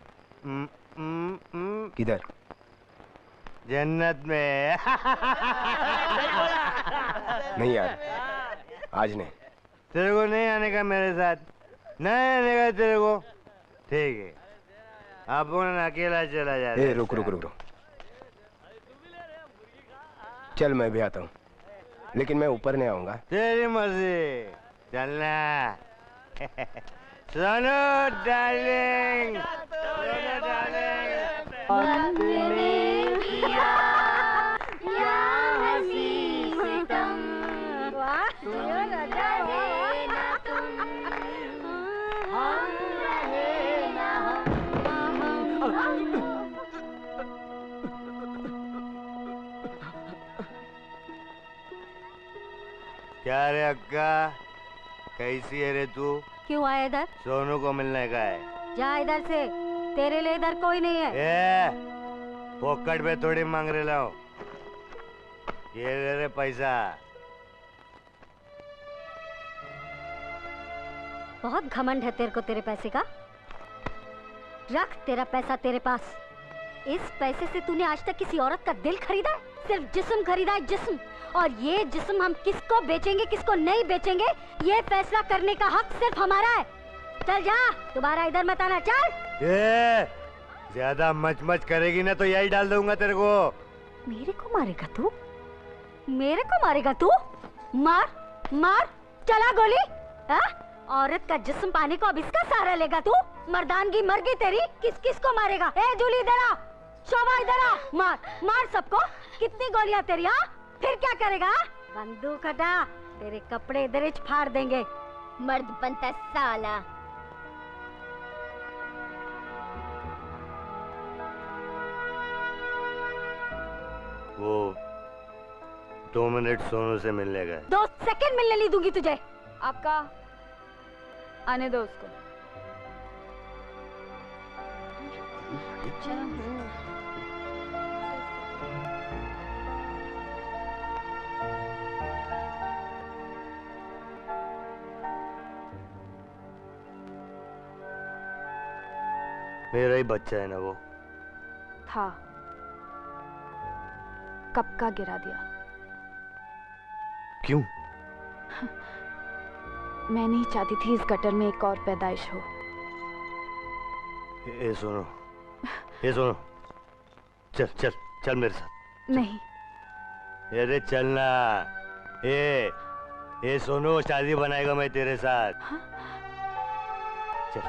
किधर? जन्नत में। नहीं यार, आज नहीं। तेरे को नहीं आने का मेरे साथ? नहीं आने का तेरे को? ठीक है, अपन अकेला चला जाता। ए रुक रुक रुक रुक, चल मैं भी आता हूँ, लेकिन मैं ऊपर नहीं आऊंगा। तेरी मर्जी, चलना। Sonu darling, Sonu darling. क्या रे अक्का, कैसी है रे तू? क्यों आया इधर? सोनू को मिलने का है। जा इधर से, तेरे लिए इधर कोई नहीं है। ए, पोकट पे थोड़ी मांग रहे लो, ये ले रे पैसा। बहुत घमंड है तेरे को तेरे पैसे का। रख तेरा पैसा तेरे पास। इस पैसे से तूने आज तक किसी औरत का दिल खरीदा है? सिर्फ जिस्म खरीदा है, जिस्म। और ये जिस्म हम किसको बेचेंगे किसको नहीं बेचेंगे, ये फैसला करने का हक सिर्फ हमारा है। चल जा, दोबारा इधर मत आना, चल। ये ज्यादा मच करेगी ना तो यही डाल दूंगा तेरे को। मेरे को मारेगा तू? मेरे को मारेगा तू? मार मार, चला गोली। औरत का जिस्म पाने को अब इसका सहारा लेगा तू? मर्दानगी मर गई तेरी। किस किस को मारेगा? ए जूली इधर आ, शोभा इधर आ, मार मार सबको। कितनी गोलियां तेरी? हाँ फिर क्या करेगा? बंदूक हटा, तेरे कपड़े दरिच फाड़ देंगे। मर्द बनता साला। वो 2 मिनट सोनू से मिलने गए। 2 सेकंड मिलने नहीं दूंगी तुझे। आपका आने दो उसको। मेरा ही बच्चा है ना वो। था, कब का गिरा दिया। क्यों? मैं नहीं चाहती थी इस गटर में एक और पैदाइश हो। ये सुनो, ये सुनो, चल चल चल मेरे साथ। नहीं। अरे चलना। ये सुनो, शादी बनाएगा मैं तेरे साथ। हाँ? चल।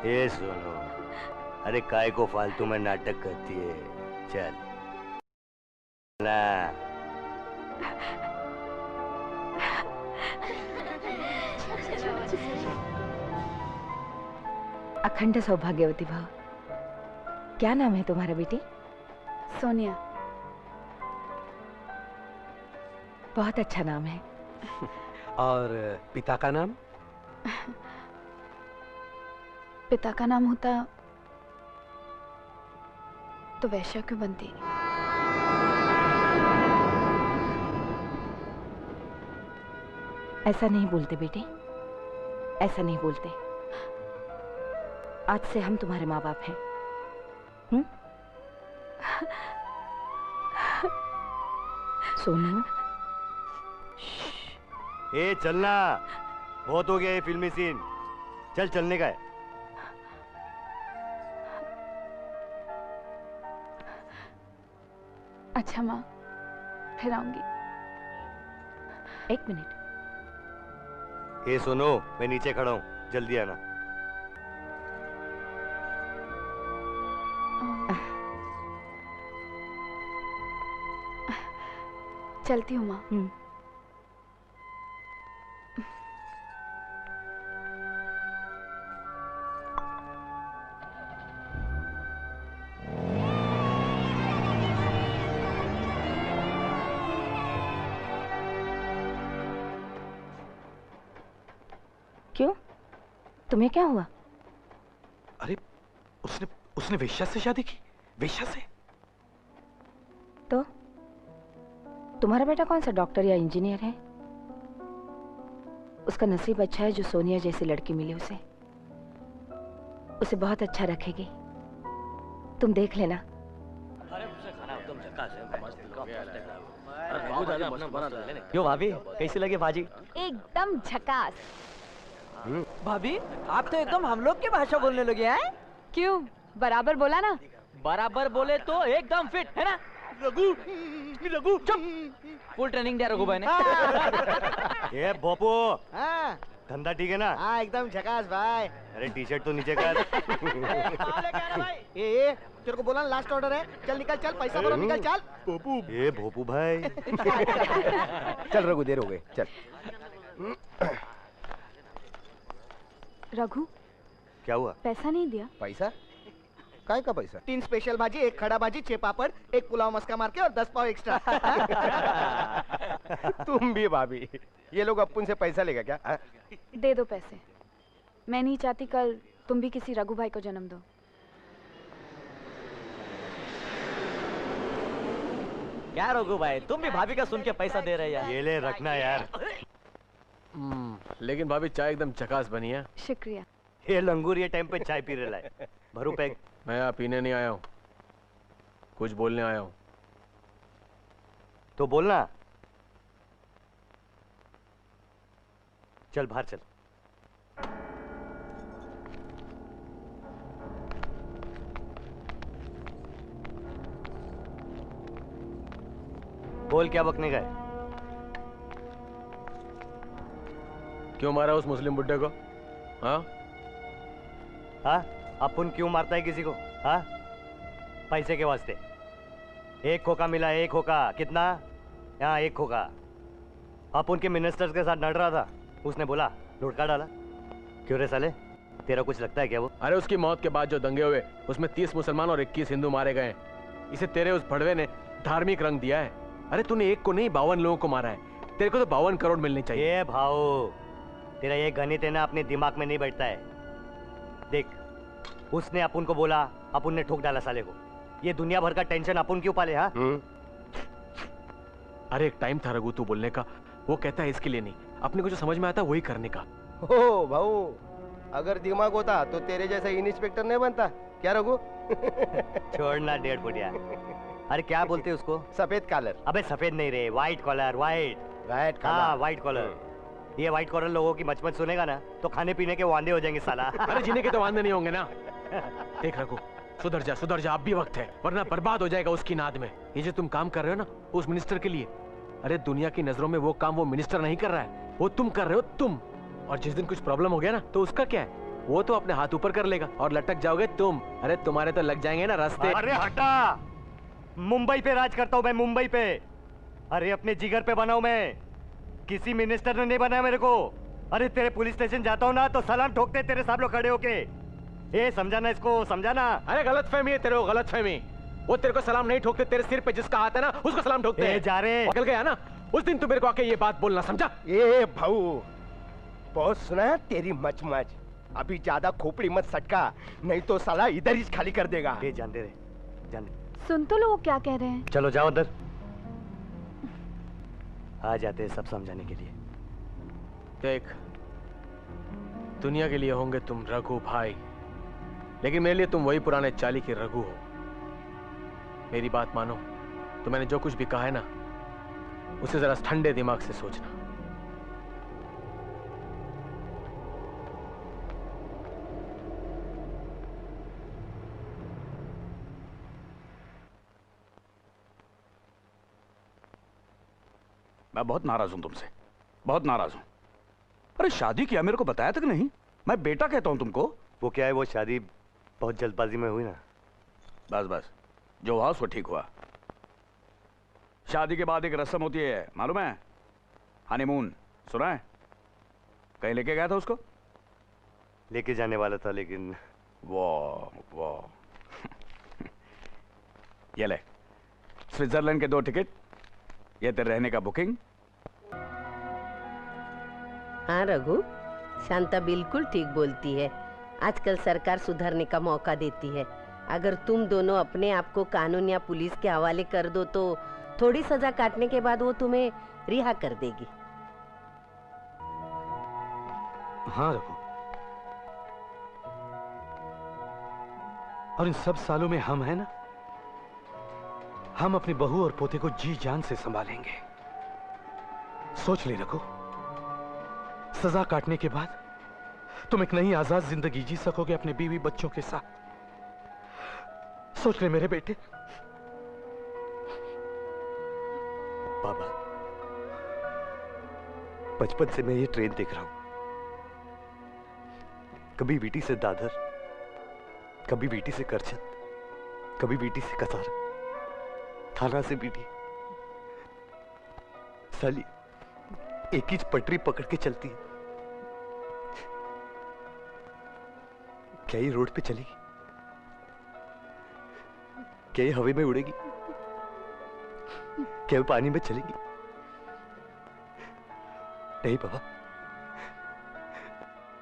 ये सुनो, अरे काय को फालतू में नाटक करती है, चल ना। अखंड सौभाग्यवती भव। क्या नाम है तुम्हारा बेटी? सोनिया। बहुत अच्छा नाम है। और पिता का नाम? पिता का नाम होता तो वैश्या क्यों बनती? ऐसा नहीं बोलते बेटे, ऐसा नहीं बोलते। आज से हम तुम्हारे माँ बाप हैं। सोनू। ए चलना, बहुत हो गया ये फिल्मी सीन, चल चलने का है। अच्छा माँ, फिर आऊंगी। 1 मिनट। ये सुनो, मैं नीचे खड़ा हूँ, जल्दी आना। चलती हूँ माँ। तुम्हें क्या हुआ? अरे उसने उसने वेश्या से शादी की, वेश्या से। तो तुम्हारा बेटा कौन सा डॉक्टर या इंजीनियर है? उसका नसीब अच्छा है जो सोनिया जैसी लड़की मिली उसे। उसे बहुत अच्छा रखेगी, तुम देख लेना। क्यों भाभी, कैसी लगी भाजी? एकदम झकास। भाभी आप तो एकदम हम लोग की भाषा बोलने लगे हैं। क्यों, बराबर बोला ना? बराबर बोले तो एकदम फिट है ना? रघु, रघु चुप। फुल ट्रेनिंग दिया रघु भाई ने। ये भोपू, हाँ धंधा ठीक है ना? हाँ एकदम झकास भाई। अरे टी शर्ट तो नीचे कर। ए तेरे को बोला लास्ट ऑर्डर है, चल निकल, चल पैसा भरो, निकल चल। भोपू, ये भोपू भाई। चल रघु, देर हो गई, चल। रघु, क्या हुआ? पैसा नहीं दिया? पैसा? काय का पैसा? 3 स्पेशल भाजी, 1 खड़ा भाजी, 6 पापड़, 1 पुलाव मस्का मार के और 10 पाव एक्स्ट्रा। तुम भी भाभी, ये लोग अपुन से पैसा लेगा क्या? दे दो पैसे। मैं नहीं चाहती कल तुम भी किसी रघु भाई को जन्म दो। क्या रघु भाई, तुम भी भाभी का सुन के पैसा दे रहे यार। ये ले रखना यार। लेकिन भाभी चाय एकदम झकास बनी है। शुक्रिया। ये लंगूर ये टाइम पे चाय पी रहा है। भरू पैक। मैं यहाँ पीने नहीं आया हूँ, कुछ बोलने आया हूँ। तो बोलना। चल बाहर चल। बोल, क्या बकने का है? क्यों मारा उस मुस्लिम बुड्ढे को? हाँ हाँ, अपन क्यों मारता है किसी को? हाँ, पैसे के वास्ते। 1 खोखा मिला, 1 खोखा। कितना? यहाँ 1 खोखा। अपन के मिनिस्टर्स के साथ लड़ रहा था, उसने बोला लुढ़का डाला। क्यों रे साले, तेरा कुछ लगता है क्या वो? अरे उसकी मौत के बाद जो दंगे हुए उसमें 30 मुसलमान और 21 हिंदू मारे गए। इसे तेरे उस भड़वे ने धार्मिक रंग दिया है। अरे तूने 1 को नहीं 52 लोगों को मारा है। तेरे को तो 52 करोड़ मिलने चाहिए। ये भाऊ, तेरा ये गणित है ना अपने दिमाग में नहीं बैठता है। देख, उसने अपन को बोला, अपन ने ठोक डाला साले को। ये दुनिया भर का टेंशन अपन क्यों पाले? हाँ, अरे एक टाइम था रघु तू बोलने का, वो कहता है इसके लिए नहीं, अपने को जो समझ में आता वही करने का। ओ भाऊ, अगर दिमाग होता तो तेरे जैसा इंस्पेक्टर नहीं बनता क्या रघु? छोड़ना 1.5 फुटिया। अरे क्या बोलते उसको? सफेद कॉलर। अबे सफेद नहीं रे, व्हाइट कॉलर। White collar. हाँ, व्हाइट कॉलर। ये व्हाइट कॉलर लोगों की मचमच सुनेगा ना तो खाने पीने के वांदे हो जाएंगे साला। अरे जीने के तो वांदे नहीं होंगे ना। देख रघु, सुधर जा, अब भी वक्त है, वरना बर्बाद हो जाएगा उसकी नाद में। ये जो तुम काम कर रहे हो ना उस मिनिस्टर के लिए, अरे दुनिया की नजरों में वो काम वो मिनिस्टर नहीं कर रहा है, वो तुम कर रहे हो, तुम। और जिस दिन कुछ प्रॉब्लम हो गया ना तो उसका क्या है, वो तो अपने हाथ ऊपर कर लेगा और लटक जाओगे तुम। अरे तुम्हारे तो लग जाएंगे ना रास्ते। अरे हटा, मुंबई पे राज करता हूँ मैं, मुंबई पे। अरे अपने जिगर पे बनाऊं मैं, किसी मिनिस्टर ने नहीं बनाया मेरे को। अरे तेरे पुलिस स्टेशन जाता हूँ ना तो सलाम ठोकते तेरे सब लोग खड़े होके। ए समझाना इसको, समझाना। अरे गलत फहमी है तेरे को, गलत फहमी। वो तेरे को सलाम नहीं ठोकते, तेरे सिर पे जिसका हाथ है ना उसको सलाम ठोकते हैं। जा रे, निकल गया ना उस दिन तू मेरे को आके ये बात बोलना, समझा? ए भाऊ, बहुत सुना है तेरी मचमच। अभी ज्यादा खोपड़ी मत सटका, नहीं तो साला इधर ही खाली कर देगा। ए जान दे रे, जान दे। सुन तो लो वो क्या कह रहे हैं। चलो जाओ उधर। आ जाते हैं सब समझाने के लिए। देख, दुनिया के लिए होंगे तुम रघु भाई, लेकिन मेरे लिए तुम वही पुराने चाली के रघु हो। मेरी बात मानो तो मैंने जो कुछ भी कहा है ना उसे जरा ठंडे दिमाग से सोचना। मैं बहुत नाराज हूं तुमसे, बहुत नाराज हूं। अरे शादी किया मेरे को बताया तक नहीं, मैं बेटा कहता हूं तुमको। वो क्या है, वो शादी बहुत जल्दबाजी में हुई ना। बस बस, जो हुआ सो ठीक हुआ। शादी के बाद एक रस्म होती है, मालूम है? हनीमून, सुना है? कहीं लेके गया था उसको? लेके जाने वाला था लेकिन। वाह वाह। ये ले, स्विट्जरलैंड के 2 टिकट, ये तेरे रहने का बुकिंग। हाँ रघु, शांता बिल्कुल ठीक बोलती है। आजकल सरकार सुधरने का मौका देती है। अगर तुम दोनों अपने आप को कानून या पुलिस के हवाले कर दो तो थोड़ी सजा काटने के बाद वो तुम्हें रिहा कर देगी। हाँ रघु, और इन सब सालों में हम हैं ना, हम अपनी बहू और पोते को जी जान से संभालेंगे। सोच ले रघु, सजा काटने के बाद तुम एक नई आजाद जिंदगी जी सकोगे अपने बीवी बच्चों के साथ। सोच ले मेरे बेटे। बाबा, बचपन से मैं ये ट्रेन देख रहा हूं। कभी वीटी से दादर, कभी वीटी से करछत, कभी वीटी से कसार, थाना से वीटी। साली एक ही पटरी पकड़ के चलती है। क्या ये रोड पे चलेगी? क्या ये हवा में उड़ेगी? क्या ये पानी में चलेगी? नहीं बाबा,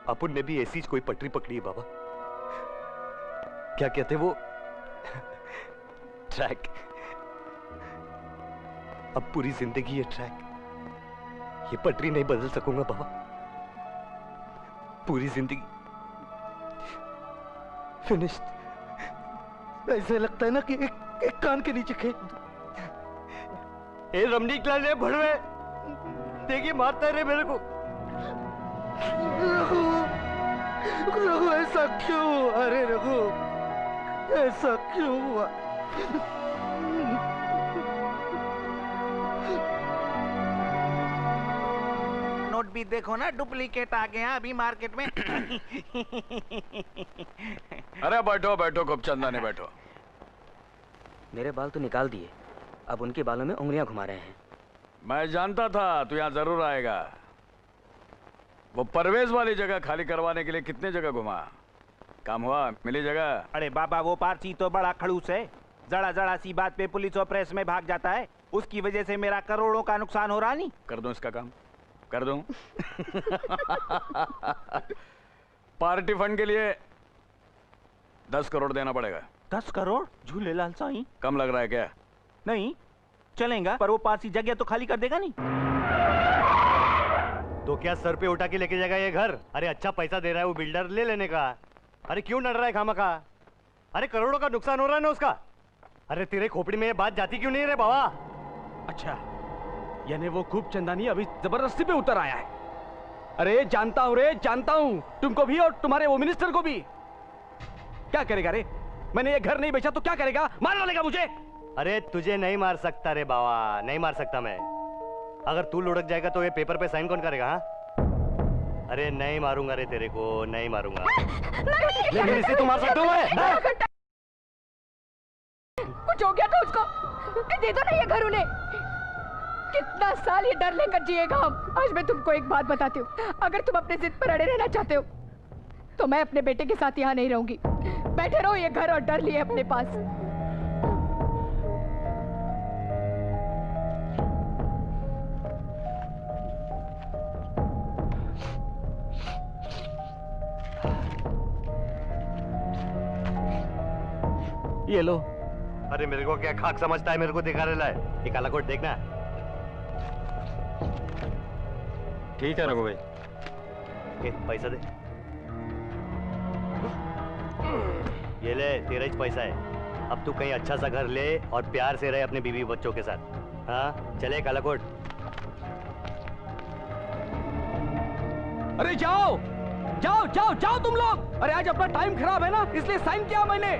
अपुन ने भी ऐसी कोई पटरी पकड़ी है बाबा। क्या कहते वो ट्रैक। अब पूरी जिंदगी ये ट्रैक, ये पटरी नहीं बदल सकूंगा बाबा। पूरी जिंदगी फिनिश्ड। ऐसे लगता है ना कि एक कान के नीचे खेत। ए रमनी क्लास भड़वे देखिए मारता है रे मेरे को। रघु, रघु ऐसा क्यों? अरे रघु ऐसा क्यों हुआ? नोट भी देखो ना, डुप्लीकेट आ गया अभी मार्केट में। अरे बैठो बैठो खूबचंदा ने बैठो। मेरे बाल तो निकाल दिए, अब उनके बालों में उंगलियां घुमा रहे हैं। मैं जानता था तू यहाँ जरूर आएगा। वो परवेज वाली जगह खाली करवाने के लिए कितने जगह घुमा? काम हुआ? मिली जगह? अरे बाबा, वो पारसी तो बड़ा खड़ूस है। जरा जरा सी बात पे पुलिस और प्रेस में भाग जाता है। उसकी वजह से मेरा करोड़ों का नुकसान हो रहा नहीं। कर दूं इसका काम? कर दूं? पार्टी फंड के लिए 10 करोड़ देना पड़ेगा। 10 करोड़? झूलेलाल साईं, कम लग रहा है क्या? नहीं चलेगा, पर वो पारसी जगह तो खाली कर देगा नहीं। तो क्या सर पे उठा के लेके जाएगा ये घर? अरे अच्छा पैसा दे रहा है वो बिल्डर, ले लेने का। अरे क्यों नड़ रहा है खामखा? अरे करोड़ों का नुकसान हो रहा है ना उसका। अरे तेरे खोपड़ी में ये बात जाती क्यों नहीं रे बाबा? अच्छा, यानी वो खूब चंदानी अभी जबरदस्ती पे उतर आया है। अरे जानता हूं रे, जानता हूं, तुमको भी और तुम्हारे वो मिनिस्टर को भी। क्या करेगा रे? मैंने ये घर नहीं बेचा तो क्या करेगा? मार डालेगा मुझे। अरे तुझे नहीं मार सकता रे बाबा, नहीं मार सकता मैं। अगर तू लुढ़क जाएगा तो ये पेपर पे साइन कौन करेगा? हाँ? अरे नहीं मारूंगा रे तेरे को, नहीं मारूंगा। लेकिन इसे तू मार सकता है? कुछ हो गया तो उसको दे दो ना ये घर उन्हें। कितना साल ये डर लेकर जिएगा हम। आज मैं तुमको एक बात बताती हूँ, अगर तुम अपने जिद पर अड़े रहना चाहते हो तो मैं अपने बेटे के साथ यहाँ नहीं रहूंगी। बैठे रहो ये घर और डर लिए अपने पास। ये लो। अरे मेरे को क्या खाक समझता है? मेरे को दिखा रहा है। ये काला कोट देखना। ठीक है रघु भाई, ये पैसा दे। ये ले, तेरा ही पैसा है। अब तू कहीं अच्छा सा घर ले और प्यार से रहे अपने बीवी बच्चों के साथ। हाँ चले काला कोट। अरे जाओ जाओ जाओ जाओ तुम लोग। अरे आज अपना टाइम खराब है ना, इसलिए साइन किया मैंने।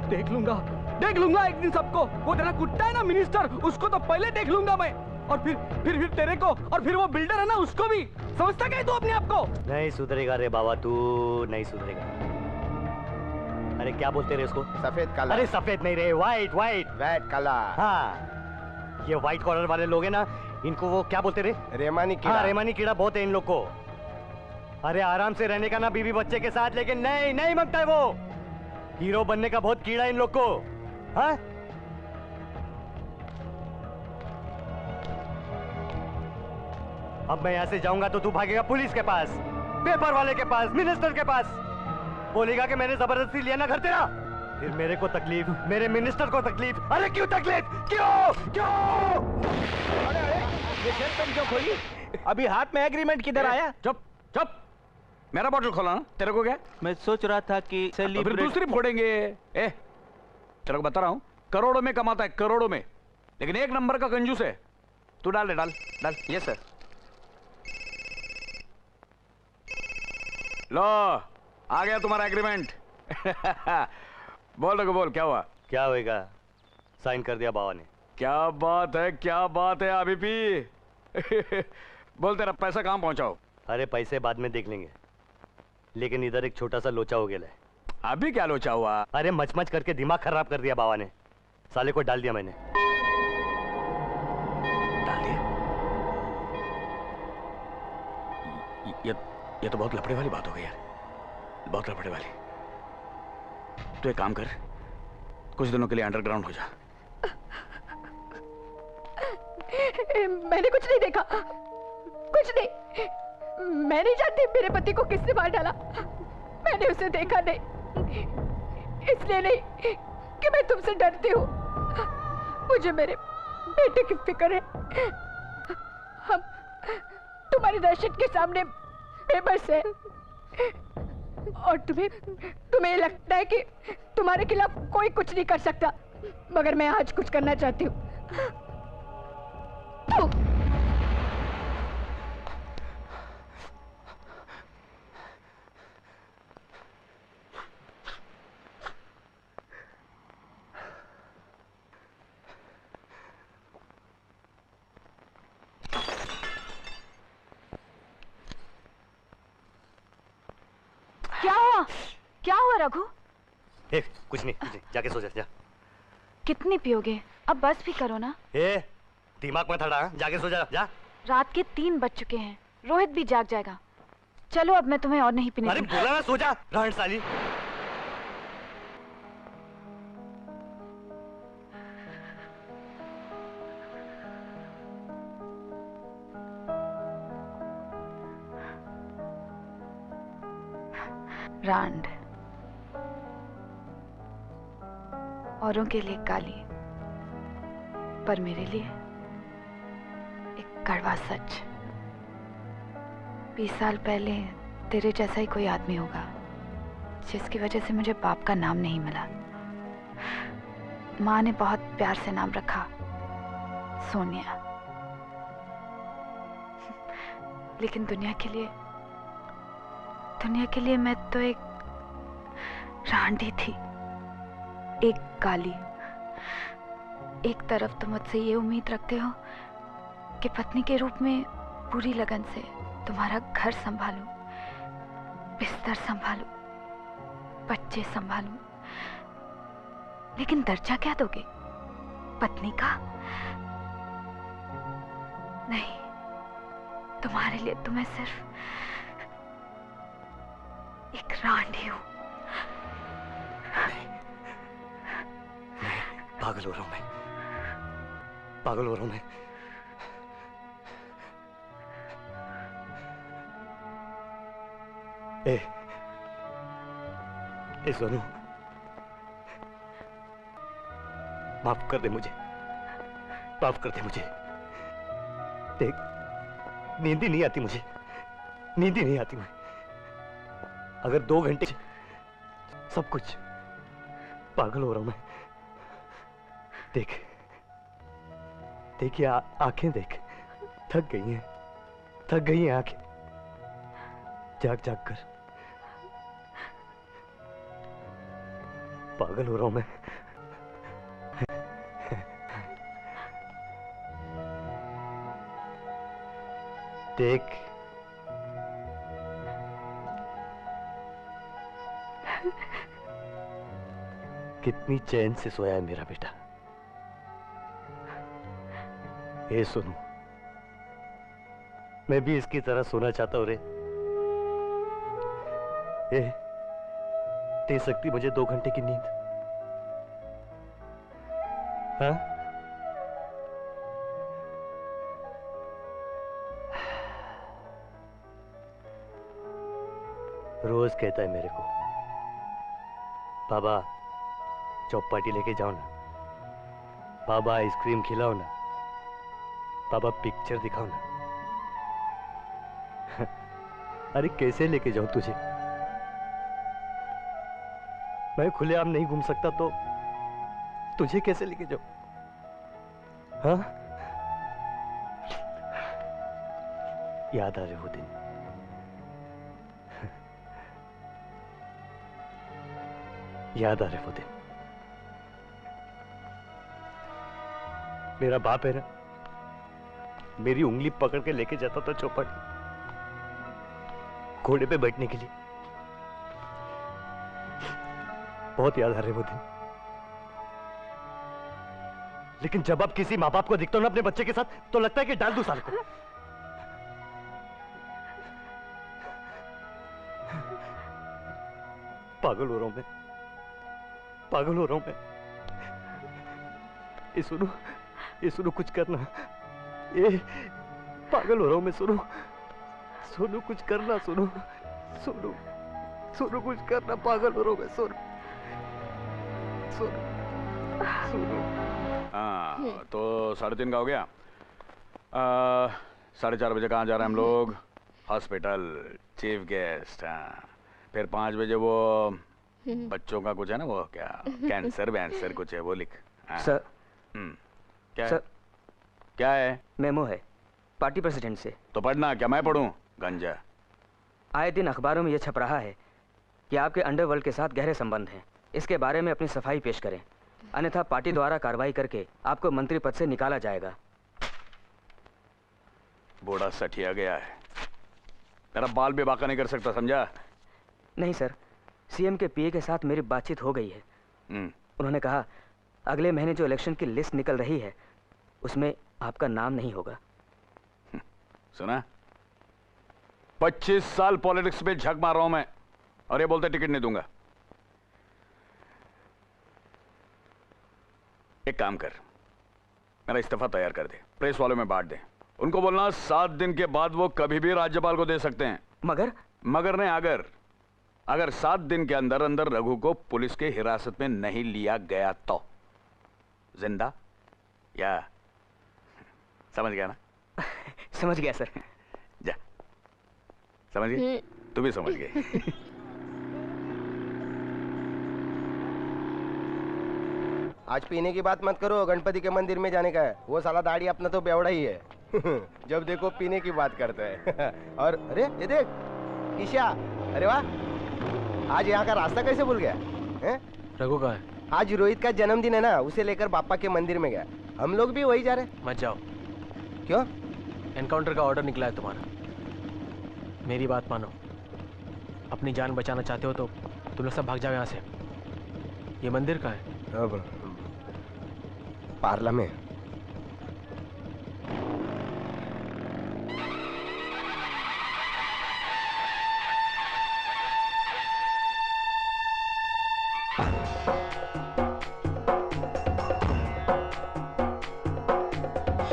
देख लूंगा एक दिन सबको। वो तेरा कुत्ता है ना मिनिस्टर, उसको तो पहले देख लूंगा मैं। और फिर तेरे को, और फिर वो बिल्डर है ना उसको भी। समझता क्या है तू अपने आप को? नहीं सुधरेगा रे बाबा, तू नहीं सुधरेगा। अरे क्या बोलते रे उसको? सफेद काला। अरे सफेद नहीं रे, व्हाइट व्हाइट रेड काला। हाँ, ये व्हाइट कॉलर वाले लोग हैं ना, इनको वो क्या बोलते रे? रेमानी कीड़ा। हाँ, रेमानी कीड़ा बहुत है इन लोग को। अरे आराम से रहने का ना बीवी बच्चे के साथ, लेकिन नहीं नहीं मांगता है वो। हीरो बनने का बहुत कीड़ा है इन लोग को। हाँ? अब मैं यहाँ से जाऊंगा तो तू भागेगा पुलिस के पास। पेपर वाले के पास, मिनिस्टर के पास। बोलेगा कि मैंने जबरदस्ती लिया ना घर तेरा, फिर मेरे को तकलीफ, मेरे मिनिस्टर को तकलीफ। अरे क्यों तकलीफ, क्यों क्यों? ये जेल पेन क्यों खोली? अभी हाथ में एग्रीमेंट किधर आया? चुप चुप, मेरा बॉटल खोला ना, तेरे को क्या? मैं सोच रहा था कि तो फिर दूसरी फोड़ेंगे। ए, तेरे को बता रहा हूँ, करोड़ों में कमाता है, करोड़ों में, लेकिन एक नंबर का कंजूस है। तू डाल दे, डाल डाल। Yes sir. लो, आ गया तुम्हारा एग्रीमेंट। बोल रघु, बोल, क्या हुआ? क्या होएगा? साइन कर दिया बाबा ने। क्या बात है, क्या बात है आबिपी। बोल, तेरा पैसा कहाँ पहुंचाओ? अरे पैसे बाद में देख लेंगे, लेकिन इधर एक छोटा सा लोचा हो गया है। अभी क्या लोचा हुआ? अरे मच मच करके दिमाग खराब कर दिया बाबा ने, साले को डाल दिया मैंने। डाल दिया? ये तो बहुत लफड़े वाली बात हो गई यार, बहुत लफड़े वाली। तो एक काम कर, कुछ दिनों के लिए अंडरग्राउंड हो जा। मैंने कुछ नहीं देखा, कुछ नहीं। मैं नहीं जानती मेरे पति को किसने मार डाला। मैंने उसे देखा नहीं, इसलिए नहीं कि मैं तुमसे डरती हूँ। मुझे मेरे बेटे की फिक्र है। हम तुम्हारी दहशत के सामने बेबस है, और तुम्हें लगता है कि तुम्हारे खिलाफ कोई कुछ नहीं कर सकता, मगर मैं आज कुछ करना चाहती हूँ। क्या हुआ? क्या हुआ रघु? कुछ नहीं, जाके सो जा। कितनी पियोगे? अब बस भी करो ना। दिमाग में थड़ा, जाके सो जा। जा। रात के 3 बज चुके हैं, रोहित भी जाग जाएगा। चलो अब मैं तुम्हें और नहीं पीने अरे बोला ना सो जा, रहन साली। रांड औरों के लिए काली, पर मेरे लिए एक कड़वा सच। 20 साल पहले तेरे जैसा ही कोई आदमी होगा जिसकी वजह से मुझे बाप का नाम नहीं मिला। माँ ने बहुत प्यार से नाम रखा, सोनिया। लेकिन दुनिया के लिए मैं तो एक रांडी थी, एक काली। एक तरफ तो मुझसे ये उम्मीद रखते हो कि पत्नी के रूप में पूरी लगन से तुम्हारा घर संभालूं, बिस्तर संभालूं, बच्चे संभालूं, लेकिन दर्जा क्या दोगे? पत्नी का? नहीं, तुम्हारे लिए तो मैं सिर्फ एक रांडी हूं। पागल हो रहा हूं मैं, पागल हो रहा हूं मैं। ए सोनू, माफ कर दे मुझे, माफ कर दे मुझे। देख, नींद ही नहीं आती मुझे, नींद ही नहीं आती मुझे। अगर 2 घंटे सब कुछ, पागल हो रहा हूं मैं। देख, देखिए आंखें देख, थक गई हैं, थक गई हैं आंखें, जाग जाग कर। पागल हो रहा हूं मैं। देख, कितनी चैन से सोया है मेरा बेटा। ए सुनो, मैं भी इसकी तरह सोना चाहता हूं रे। दे सकती मुझे 2 घंटे की नींद? हाँ? रोज कहता है मेरे को, बाबा चौपाटी लेके जाओ ना, बाबा आइसक्रीम खिलाओ ना, बाबा पिक्चर दिखाओ ना। अरे कैसे लेके जाऊं तुझे? मैं खुलेआम नहीं घूम सकता तो तुझे कैसे लेके जाऊं? हाँ? याद आ रहे वो दिन। याद आ रहे वो दिन। मेरा बाप है ना, मेरी उंगली पकड़ के लेके जाता था चौपाटी, घोड़े पे बैठने के लिए। बहुत याद आ रहे वो दिन। लेकिन जब आप किसी माँ बाप को दिखते हो ना अपने बच्चे के साथ, तो लगता है कि डाल दूं साल को। पागल हो रहा हूं मैं, पागल हो रहा हूं मैं। ये सुनो कुछ करना। ये पागल हो रहा हूं मैं। सुनो कुछ करना। सुनो कुछ करना। पागल हो रहा हूं मैं। सुनो। हाँ, तो 3:30 का हो गया। 4:30 बजे कहाँ जा रहे हैं हम लोग? Hospital, chief guest. हाँ, फिर 5 बजे वो बच्चों का कुछ है ना, वो क्या कैंसर वैंसर कुछ है, वो लिख। हाँ। सर। क्या सर, है? क्या है? मेमो है पार्टी प्रेसिडेंट से। तो पढ़ना, क्या मैं पढ़ूं? गंजा। आए दिन अखबारों में यह छप रहा है कि आपके अंडरवर्ल्ड के साथ गहरे संबंध हैं। इसके बारे में अपनी सफाई पेश करें, अन्यथा पार्टी द्वारा कार्रवाई करके आपको मंत्री पद से निकाला जाएगा। बूढ़ा सठिया गया है, मेरा बाल भी बाका नहीं कर सकता, समझा? नहीं सर, सीएम के पीए के साथ मेरी बातचीत हो गई है। उन्होंने कहा अगले महीने जो इलेक्शन की लिस्ट निकल रही है उसमें आपका नाम नहीं होगा। सुना? 25 साल पॉलिटिक्स में झक मार रहा हूं मैं, और ये बोलते टिकट नहीं दूंगा। एक काम कर, मेरा इस्तीफा तैयार कर दे, प्रेस वालों में बांट दे। उनको बोलना 7 दिन के बाद वो कभी भी राज्यपाल को दे सकते हैं। मगर नहीं, अगर 7 दिन के अंदर अंदर रघु को पुलिस के हिरासत में नहीं लिया गया तो जिंदा या समझ गया ना? समझ गया सर। जा, समझ गए? तू भी समझ गए। आज पीने की बात मत करो, गणपति के मंदिर में जाने का है। वो साला दाढ़ी अपना तो बेवड़ा ही है। जब देखो पीने की बात करता है। और अरे ये देख ईशा, अरे वाह, आज यहाँ का रास्ता कैसे भूल गया? रघु कहाँ है? आज रोहित का जन्मदिन है ना, उसे लेकर बापा के मंदिर में गया। हम लोग भी वही जा रहे। मत जाओ। क्यों? एनकाउंटर का ऑर्डर निकला है तुम्हारा। मेरी बात मानो, अपनी जान बचाना चाहते हो तो तुम लोग सब भाग जाओ यहाँ से। ये मंदिर कहाँ है? अब पार्ला में।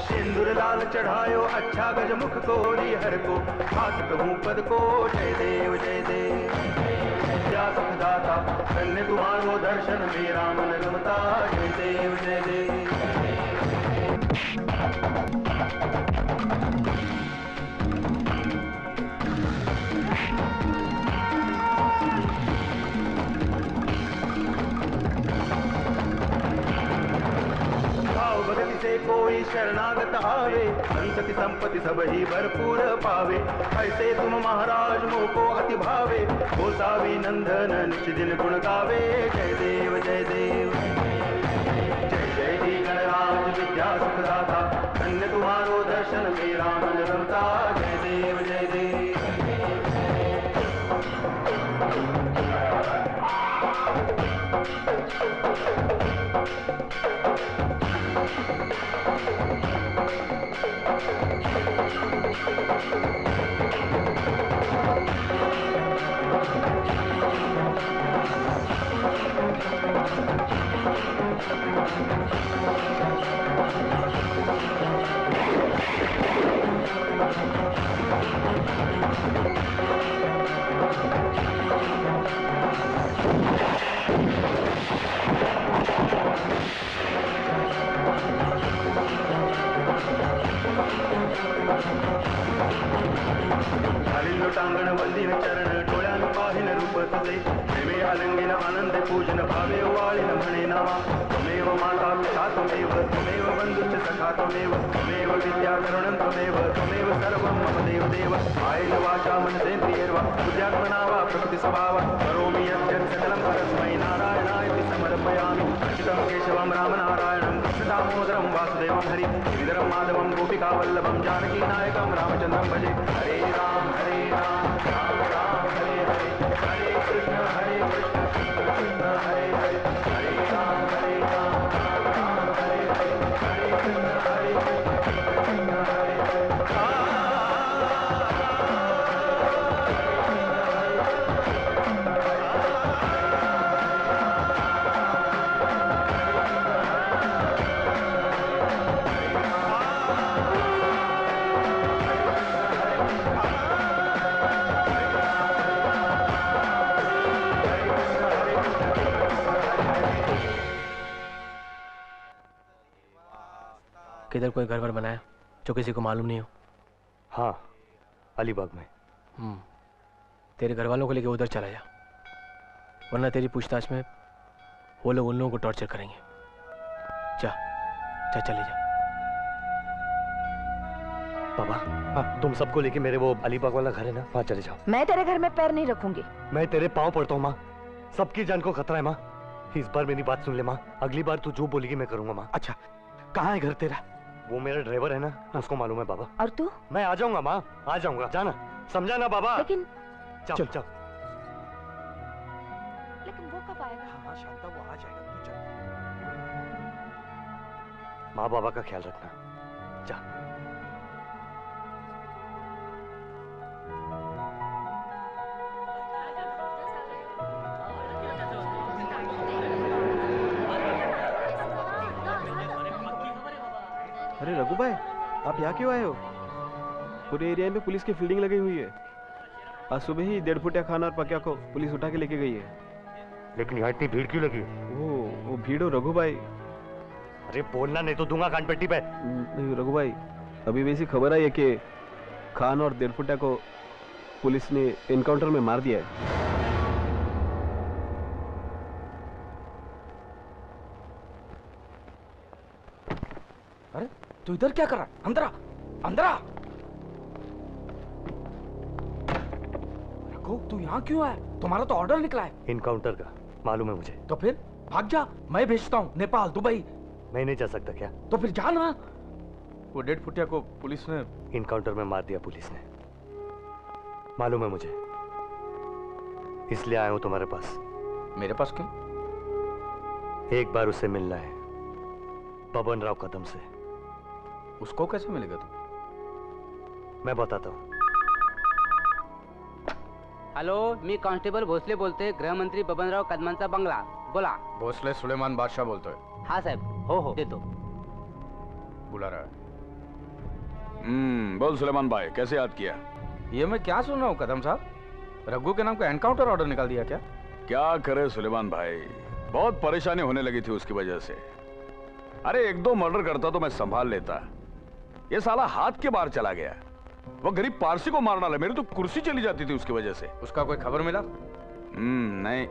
सिंदूर लाल चढ़ायो अच्छा गजमुख को हर को, हाथ कहूँ पद को जय देव जय देव। क्या सुखदाता धन्य तुम्हारो दर्शन मेरा मन रमता, जय देव जय देव। भगति से कोई शरणागत आवे, संतति संपत्ति सब ही भरपूर पावे। ऐसे तुम महाराज मोको अति भावे, गोसावी नंदन निच दिन गुण गावे। जय देव जय देव। जय जय दी गणराज विद्या सुखदाता, धन्य तुम्हारो दर्शन मेरा मन रमता, जय देव जय देव। लोटांगण वंदिन चरण डोळ्यान पाहिन रूप तुझे प्रेमे आलिंगन आनंदे पूजन भावे वाळीन म्हणे नावा त्वमेव माता पिता त्वमेव त्वमेव बंधुश्च सखा त्वमेव त्वमेव विद्या करुणं त्वमेव सर्वं मम देव देव कायेन वाचा मनसेन्द्रियैर्वा बुद्ध्यात्मना वा प्रकृति स्वभावा करोमि यद्यत् सकलं परस्मै नारायणाय समर्पयामि अच्युतं केशवं रामनारायणं कृष्णदामोदरं वासुदेवं हरि श्रीधरं माधवं गोपिकावल्लभं जानकी नायकं रामचन्द्रं भजे हरे राम राम राम हरे हरे हरे कृष्ण कृष्ण कृष्ण हरे हरे हरे राम राम राम हरे हरे हरे कृष्ण कृष्ण हरे किधर कोई घर वर बनाया जो किसी को मालूम नहीं हो? हाँ, अलीबाग में। तेरे घर वालों को लेके उधर चला जा, वरना तेरी पूछताछ में वो लोग उन लोगों को टॉर्चर करेंगे। जा जा चले जा। पापा, हाँ, तुम सबको लेके मेरे वो अलीबाग वाला घर है ना, वहाँ चले जाओ। मैं तेरे घर में पैर नहीं रखूंगी। मैं तेरे पाँव पड़ता हूँ माँ, सबकी जान को खतरा है माँ। इस बार मेरी बात सुन ले माँ, अगली बार तू जो बोलेगी मैं करूंगा माँ। अच्छा, कहाँ है घर तेरा? वो मेरा ड्राइवर है ना, उसको मालूम है बाबा। और तू? मैं आ जाऊंगा माँ, आ जाऊंगा, जाना, समझा ना बाबा? लेकिन चल चल। लेकिन वो कब आएगा? हाँ शांता, वो आ जाएगा, तू चल। माँ बाबा का ख्याल रखना, जा। अरे रघु भाई, आप यहाँ क्यों आए हो? पूरे एरिया में पुलिस की फील्डिंग लगी हुई है। आज सुबह ही 1.5 फुटिया खान और पकिया को पुलिस उठा के लेके गई है। लेकिन यहाँ इतनी भीड़ क्यों लगी? वो भीड़ हो रघु भाई। अरे बोलना नहीं तो दूंगा कान पेटी पे। नहीं रघु भाई, अभी वैसी खबर आई है कि खान और 1.5 फुटिया को पुलिस ने एनकाउंटर में मार दिया है। अरे तू इधर क्या कर रहा है? अंदर आ, अंदर आ। रघु, तू यहाँ क्यों आया? तुम्हारा तो ऑर्डर निकला है। इनकाउंटर का मालूम है मुझे। तो फिर भाग जा, मैं भेजता हूँ नेपाल, दुबई। मैं नहीं जा सकता क्या? तो फिर जा ना। वो 1.5 फुटिया को पुलिस ने इनकाउंटर में मार दिया पुलिस ने, मालूम है मुझे, इसलिए आया हूँ तुम्हारे पास। मेरे पास क्यों? एक बार उससे मिलना है, बबन राव कदम से। उसको कैसे मिलेगा तू? मैं बताता हूँ। हॅलो, मी कॉन्स्टेबल भोसले बोलते, गृहमंत्री बबनराव कदमांचा बंगला. बोला. भोसले सुलेमान बादशाह बोलतोय. हाँ साहेब. हो देतो. बुला रहा है. बोल सुलेमान भाई, कैसे याद किया? ये मैं क्या सुन रहा हूँ कदम साहब? रघु के नाम का एनकाउंटर ऑर्डर निकाल दिया क्या? क्या करे सुलेमान भाई, बहुत परेशानी होने लगी थी उसकी वजह से। अरे 1-2 मर्डर करता तो मैं संभाल लेता, ये साला हाथ के बाहर चला गया। वो गरीब पारसी को मार डाला, मेरी तो कुर्सी चली जाती थी उसकी वजह से। उसका कोई खबर मिला? नहीं,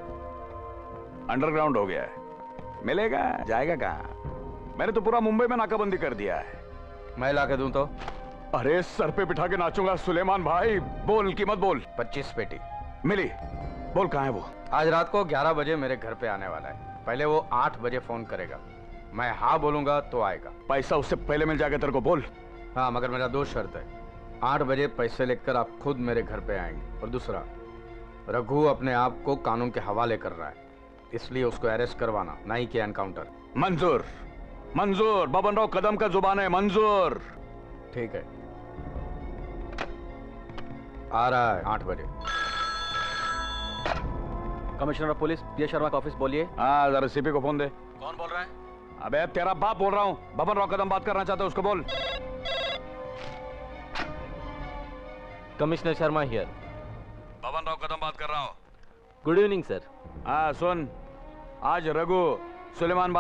अंडरग्राउंड हो गया है। मिलेगा, जाएगा कहाँ? मैंने तो पूरा मुंबई में नाकाबंदी कर दिया है। मैं ला के दूं तो? अरे सर पे बिठा के नाचूंगा सुलेमान भाई। बोल कीमत बोल। 25 पेटी मिली। बोल कहाँ है वो? आज रात को 11 बजे मेरे घर पे आने वाला है। पहले वो 8 बजे फोन करेगा, मैं हाँ बोलूंगा तो आएगा। पैसा उससे पहले मिल जाएगा तेरे को, बोल। हाँ, मगर मेरा 2 शर्त है। 8 बजे पैसे लेकर आप खुद मेरे घर पे आएंगे, और दूसरा, रघु अपने आप को कानून के हवाले कर रहा है, इसलिए उसको अरेस्ट करवाना, ना ही कि एनकाउंटर। मंजूर, मंजूर। बबनराव कदम का जुबान है, मंजूर। ठीक है, आ रहा है 8 बजे। Commissioner of police P Sharma का ऑफिस बोलिए। हाँ, जरा सीपी को फोन दे। कौन बोल रहा है? अबे तेरा बाप बोल रहा हूँ। बबनराव कदम बात करना चाहता है, उसको बोल। Commissioner Sharma here. बबनराव कदम बात कर रहा हूँ। Good evening sir. हाँ सुन, आज रघु सुलेमान